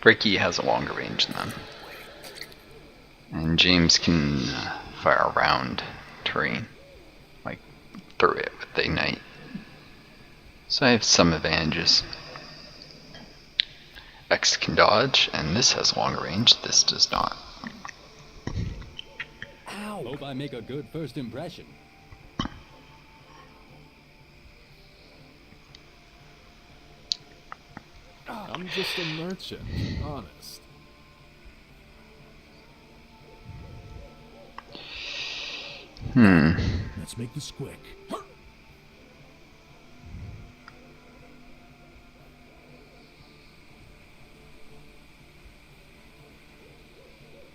Ricky has a longer range than them. And James can fire around terrain, like through it with the ignite. So I have some advantages. X can dodge, and this has longer range, this does not. Ow! Hope I make a good first impression. I'm just a merchant, honest. Let's make this quick.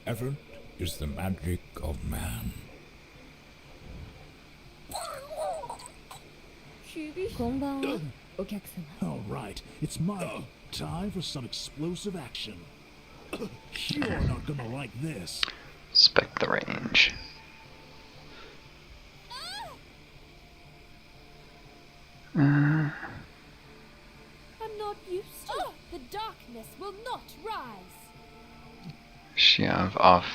Effort is the magic of man. All right, it's my time for some explosive action. You're not gonna like this. Respect the range. I'm not used to. The darkness will not rise. She have off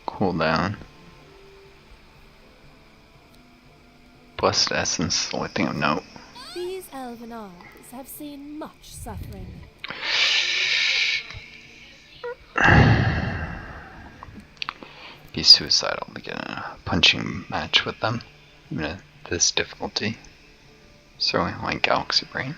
cooldown. Blessed Essence, the only thing of note. These elven arms have seen much suffering. Be suicidal to get in a punching match with them, even at this difficulty. Certainly like Galaxy Brain.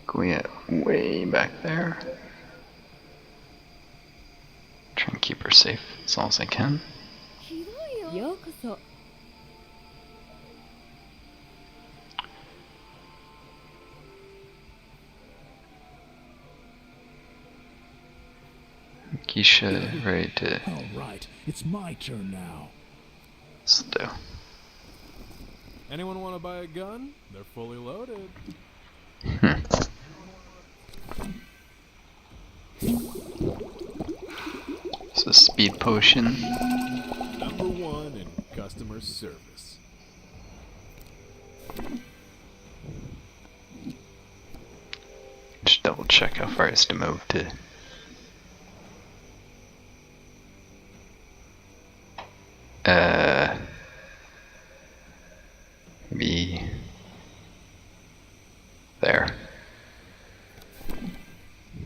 Going way back there. Try and keep her safe as long as I can. Keisha ready to. All right, it's my turn now. This'll do. Anyone want to buy a gun? They're fully loaded. So speed potion. Number 1 in customer service. Just double check how far it is to move to. Maybe there.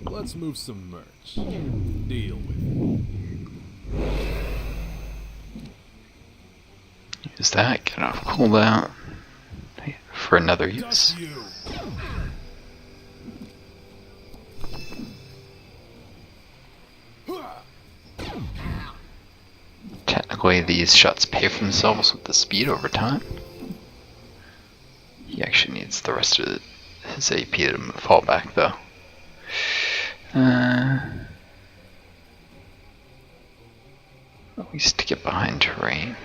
Let's move some merch. Deal with it. Use that, get off cooldown for another use. Technically, these shots pay for themselves with the speed over time. He actually needs the rest of his AP to fall back, though. At least to get behind terrain.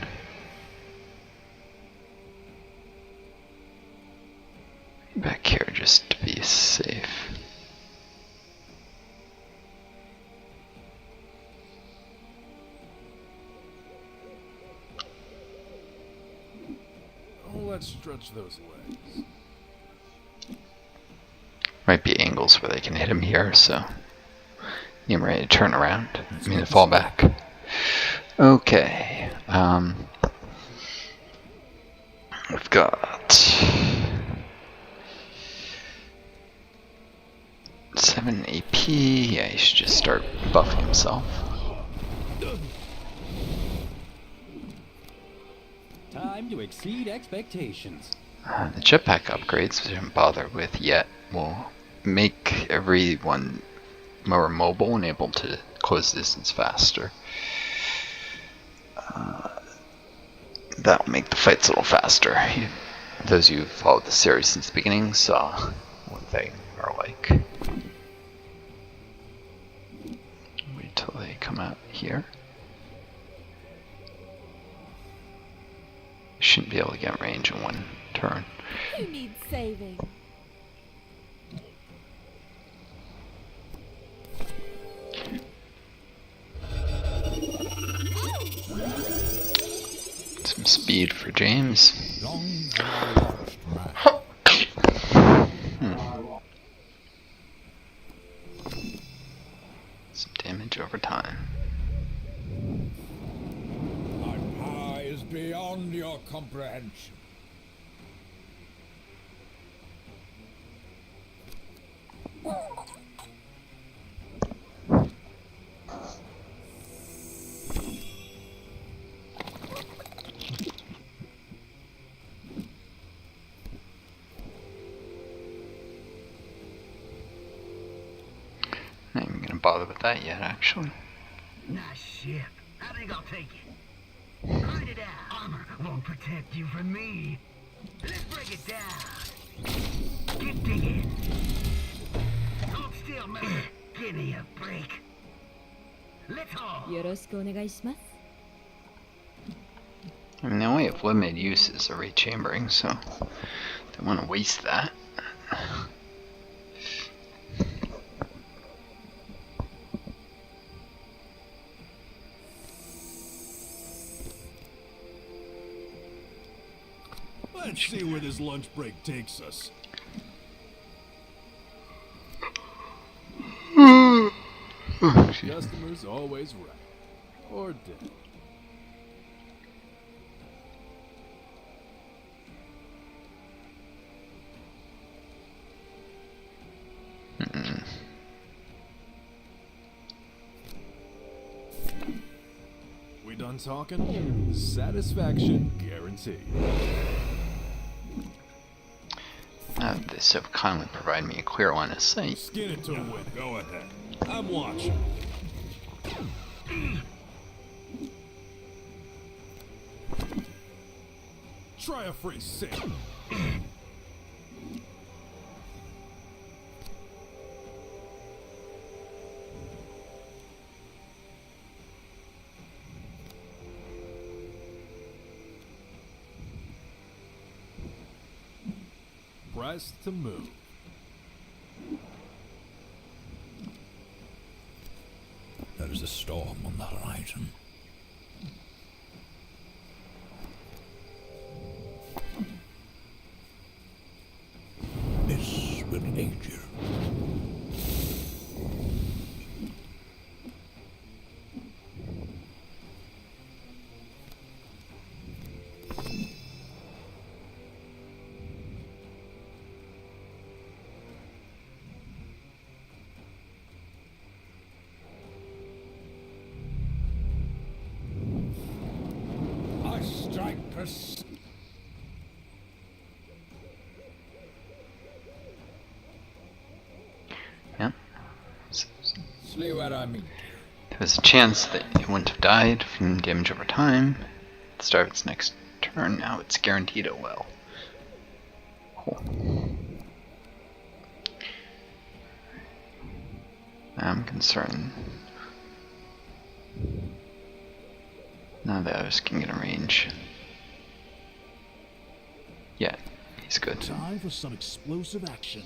Back here just to be safe. Let's stretch those legs. Might be angles where they can hit him here, so I'm ready to turn around. I mean to fall back. Okay. We've got 7 AP. Yeah, he should just start buffing himself. Time to exceed expectations. The jetpack upgrades we haven't bothered with yet will make everyone more mobile and able to close distance faster. That'll make the fights a little faster. Those of you who followed the series since the beginning saw what they are like. Wait till they come out here. Shouldn't be able to get range in one turn. You need saving. Some speed for James. Long have I watched man. Some damage over time. My power is beyond your comprehension. Not even gonna bother with that yet, actually. Nice ship. I think I'll take it. Grind it out. Armor won't protect you from me. Let's break it down. Keep digging. Hold still, man. Give me a break. Let's haul. よろしくお願いします。 I mean, they only have limited uses of rechambering, so don't want to waste that. Let's see where this lunch break takes us. Customers always right. Or dead. We done talking? Satisfaction guaranteed. They so kindly provide me a clear line of sight. Skin it to win. Go ahead. I'm watching. Try a free sip. Press to move. There is a storm on the horizon. This will aid you. Yeah. See what I mean. There was a chance that it wouldn't have died from damage over time. At the start of its next turn, now it's guaranteed it will. Cool. I'm concerned. Now the others can get a range. Yeah, he's good. Time for some explosive action.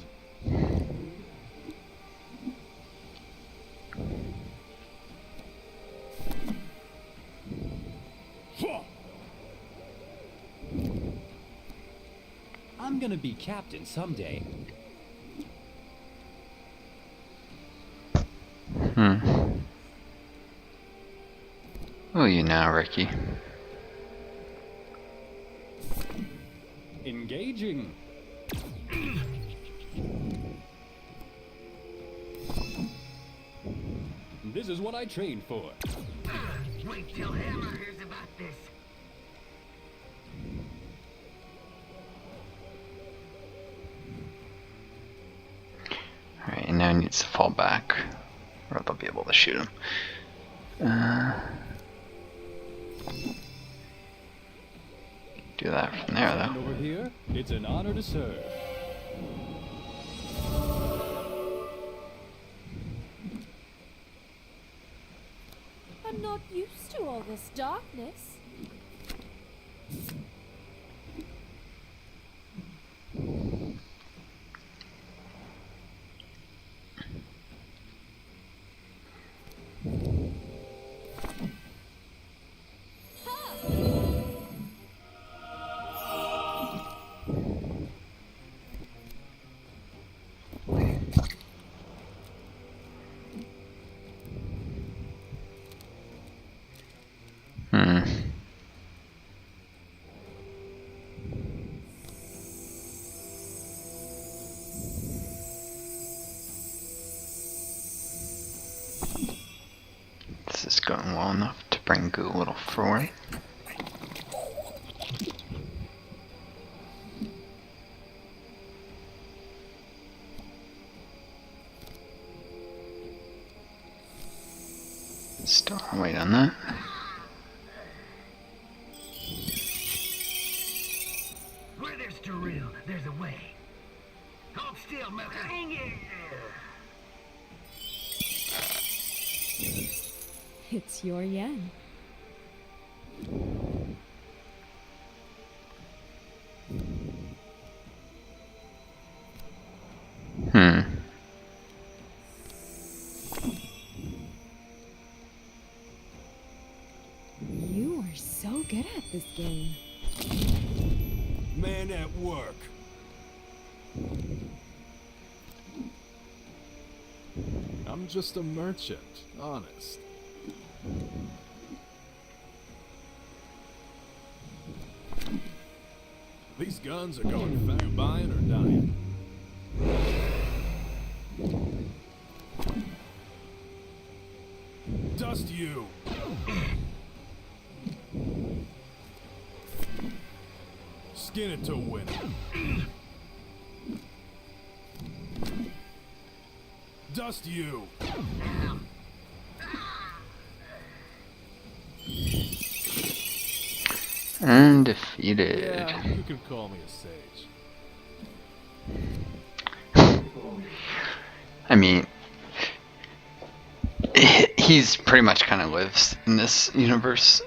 I'm gonna be captain someday. Who are you now, Ricky? Engaging. This is what I trained for. Wait till Hammer hears about this. Alright, and now he needs to fall back, or they'll be able to shoot him. Do that from there, though. Over here, it's an honor to serve. I'm not used to all this darkness. enough to bring Goo a little forward. Still wait on that. Where there's drill, there's a way. Hold still, Milker. Hang it. It's your yen. You are so good at this game. Man at work. I'm just a merchant, honest. These guns are going fast. You buying or dying? Dust you! Skin it to win. Dust you! Undefeated. Yeah, you can call me a sage. I mean, he's pretty much kind of lives in this universe,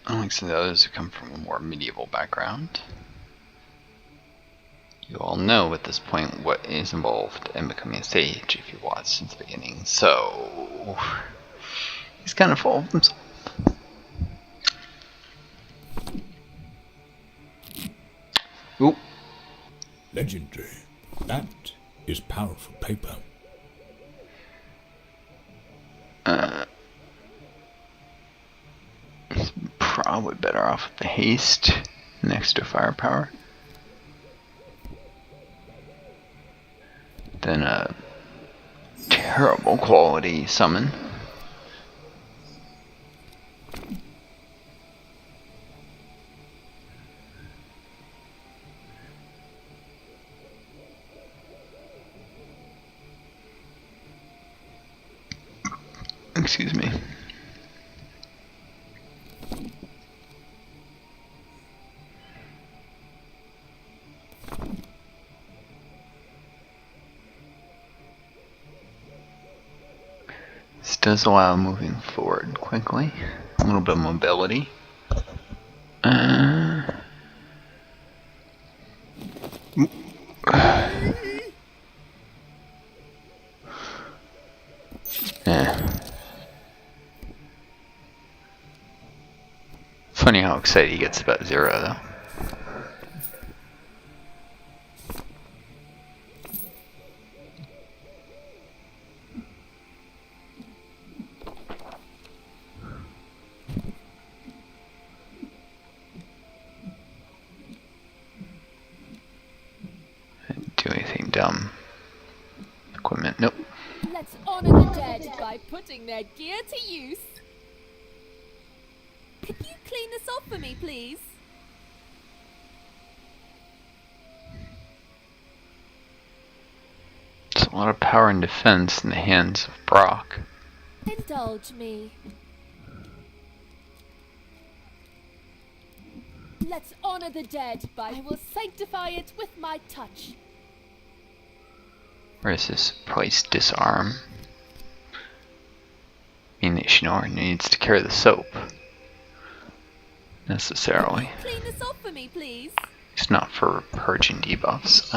unlike some of the others who come from a more medieval background. You all know at this point what is involved in becoming a sage if you watched since the beginning, so he's kind of full of himself. Ooh. Legendary. That is powerful paper. He's probably better off with the haste next to firepower than a terrible quality summon. Excuse me. This does allow moving forward quickly. A little bit of mobility. Funny how excited he gets about 0 though. Didn't do anything dumb. Equipment, nope. Let's honor the dead by putting their gear to use. Could you clean this off for me, please? There's a lot of power and defense in the hands of Brock. Indulge me. Let's honor the dead by I will sanctify it with my touch. Where is this place? Disarm. Mean that Shinora needs to carry the soap. Necessarily. Clean this off for me, please. It's not for purging debuffs.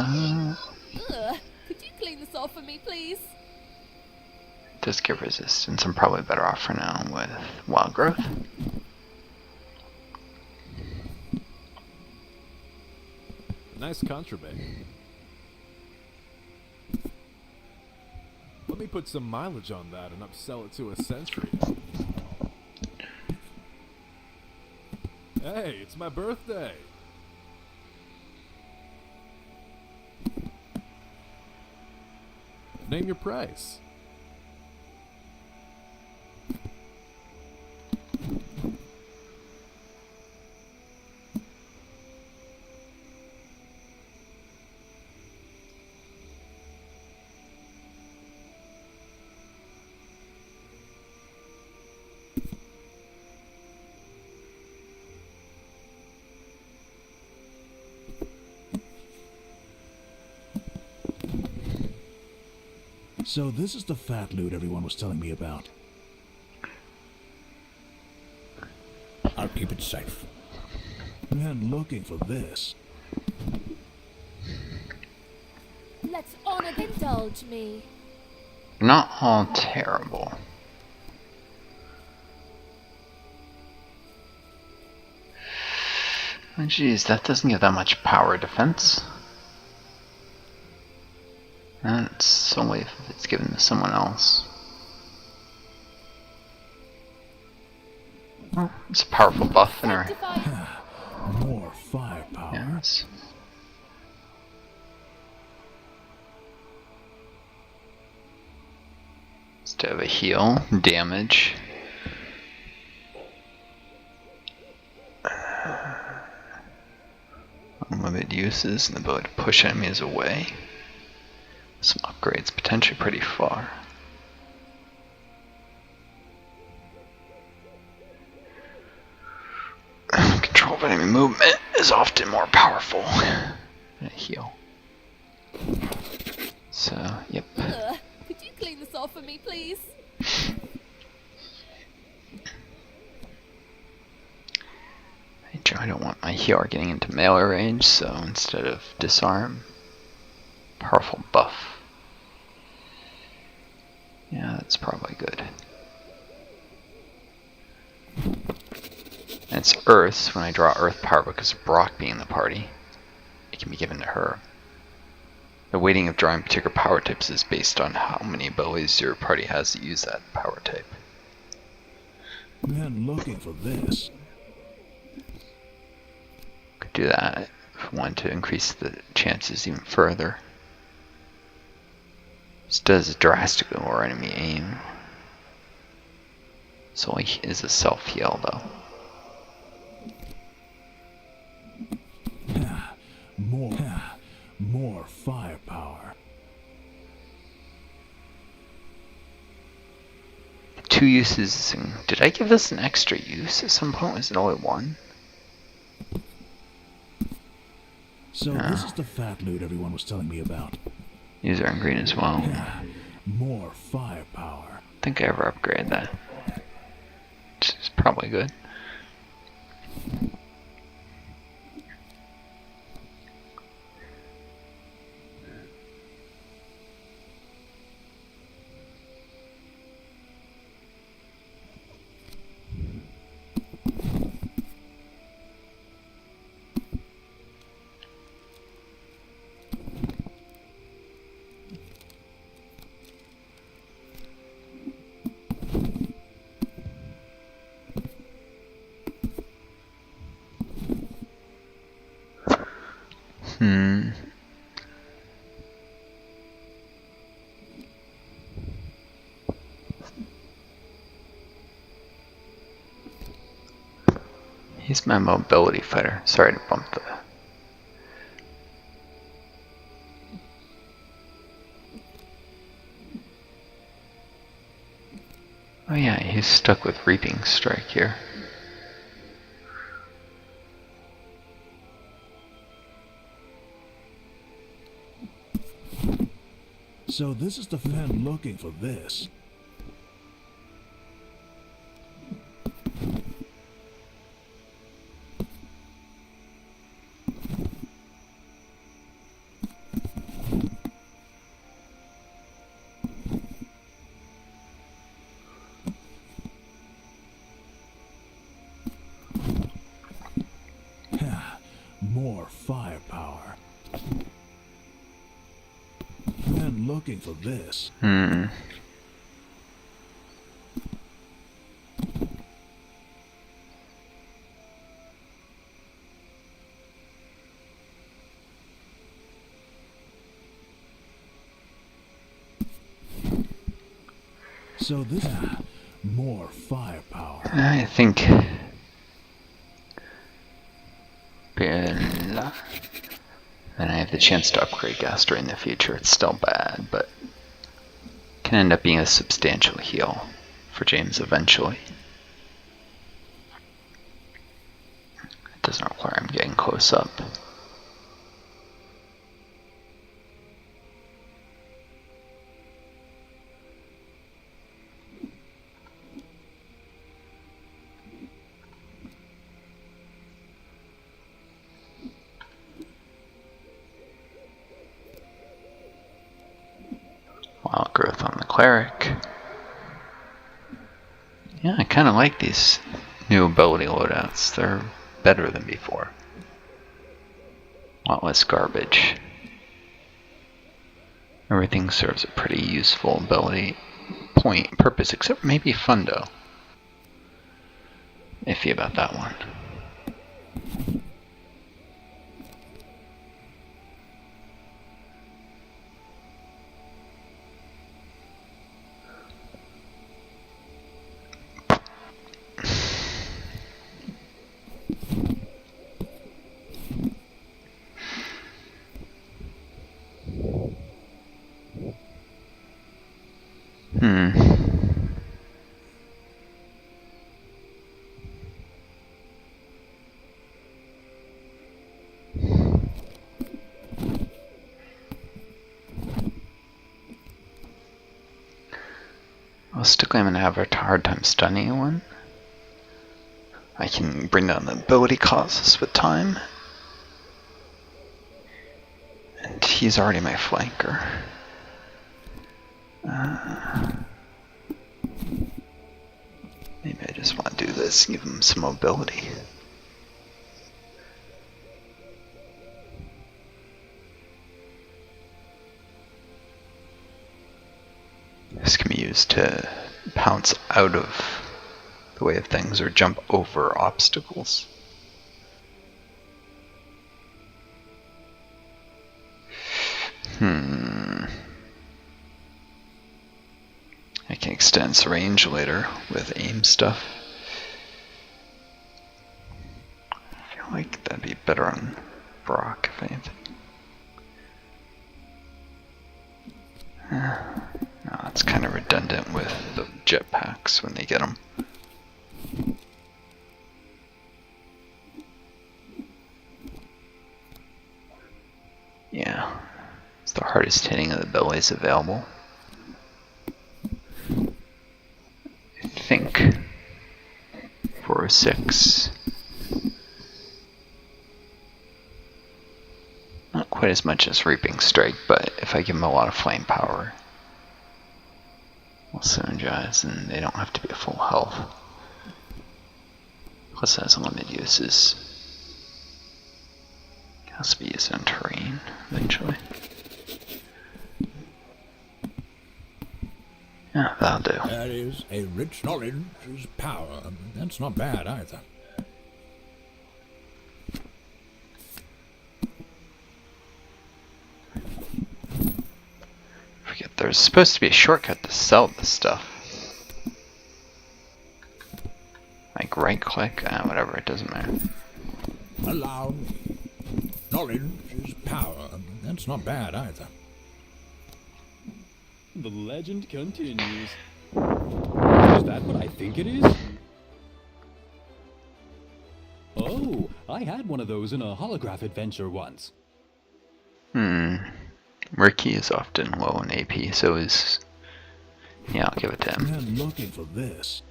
Could you clean this off for me, please? It does give resistance. I'm probably better off for now with wild growth. Nice contraband. Let me put some mileage on that and upsell it to a century. Hey, it's my birthday! Name your price. So this is the fat loot everyone was telling me about. I'll keep it safe. Man looking for this. Let's honor indulge me. Not all terrible. Oh geez, that doesn't give that much power defense. That's only if it's given to someone else. Oh, it's a powerful buff in her. More firepower. Yes. Instead of a heal, damage. Unlimited uses and the ability to push enemies away. Some upgrades potentially pretty far. Control of enemy movement is often more powerful than a heal. So, yep. Could you clean this off for me, please? I don't want my healer getting into melee range, so instead of disarm, powerful buff. Yeah, that's probably good. And it's Earth's. When I draw Earth power because of Brock being in the party, it can be given to her. The weighting of drawing particular power types is based on how many abilities your party has to use that power type. Man looking for this. Could do that if we want to increase the chances even further. This does drastically lower enemy aim. This only is a self-heal though. More firepower. 2 uses. Did I give this an extra use at some point? Was it only 1? So this is the fat loot everyone was telling me about. These are in green as well. More firepower. I think I ever upgraded that. Which is probably good. He's my mobility fighter. Sorry to bump the... Oh yeah, he's stuck with Reaping Strike here. So this is the fan looking for this. More firepower. Man looking for this. So this more firepower. I think Bella. Then I have the chance to upgrade Gastor in the future. It's still bad, but can end up being a substantial heal for James eventually. It doesn't require him getting close up. cleric. Yeah, I kind of like these new ability loadouts. They're better than before. A lot less garbage. Everything serves a pretty useful ability purpose, except maybe Fundo. Iffy about that one. Realistically, I'm going to have a hard time stunning one. I can bring down the ability costs with time. And he's already my flanker. Maybe I just want to do this, give him some mobility. This can be used to pounce out of the way of things or jump over obstacles. I can extend its range later with aim stuff. I feel like that'd be better on Brock, if anything. No, it's kind of redundant with the jetpacks when they get them. Yeah, it's the hardest hitting of the abilities available. I think 406. Not quite as much as Reaping Strike, but if I give him a lot of flame power, we'll synergize and they don't have to be at full health. Plus it has limited uses. It has to be used on terrain eventually. Yeah, that'll do. That is, a rich knowledge is power. That's not bad either. Forget there's supposed to be a shortcut to sell this stuff. Like right click, whatever, it doesn't matter. Allow me. Knowledge is power. That's not bad either. The legend continues. Is that what I think it is? Oh, I had one of those in a holograph adventure once. Ricky is often low in AP, so is... Yeah, I'll give it to him. I'm looking for this.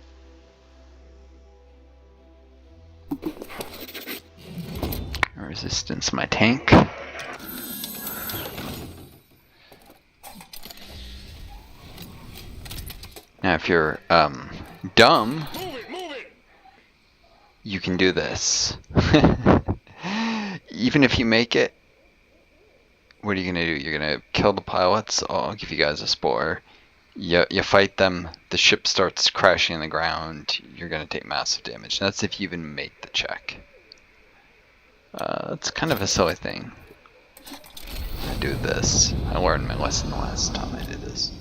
Resistance my tank. Now if you're dumb, you can do this. Even if you make it, what are you gonna do? You're gonna kill the pilots. I'll give you guys a spoiler. You fight them, the ship starts crashing on the ground, you're gonna take massive damage. That's if you even make the check. It's kind of a silly thing. I do this. I learned my lesson the last time I did this.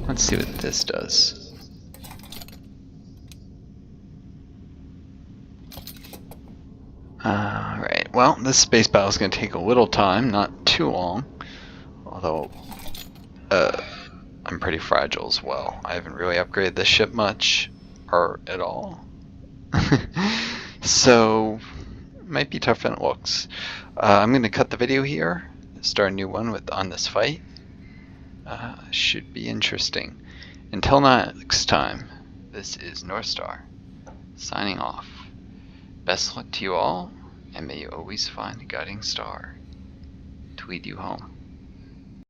Let's see what this does. Alright, well, this space battle is going to take a little time, not too long. Although, I'm pretty fragile as well. I haven't really upgraded this ship much, or at all. So, it might be tougher than it looks. I'm going to cut the video here, start a new one on this fight. Should be interesting. Until next time, this this is Northstar, signing off. Best luck to you all, and may you always find a guiding star to lead you home.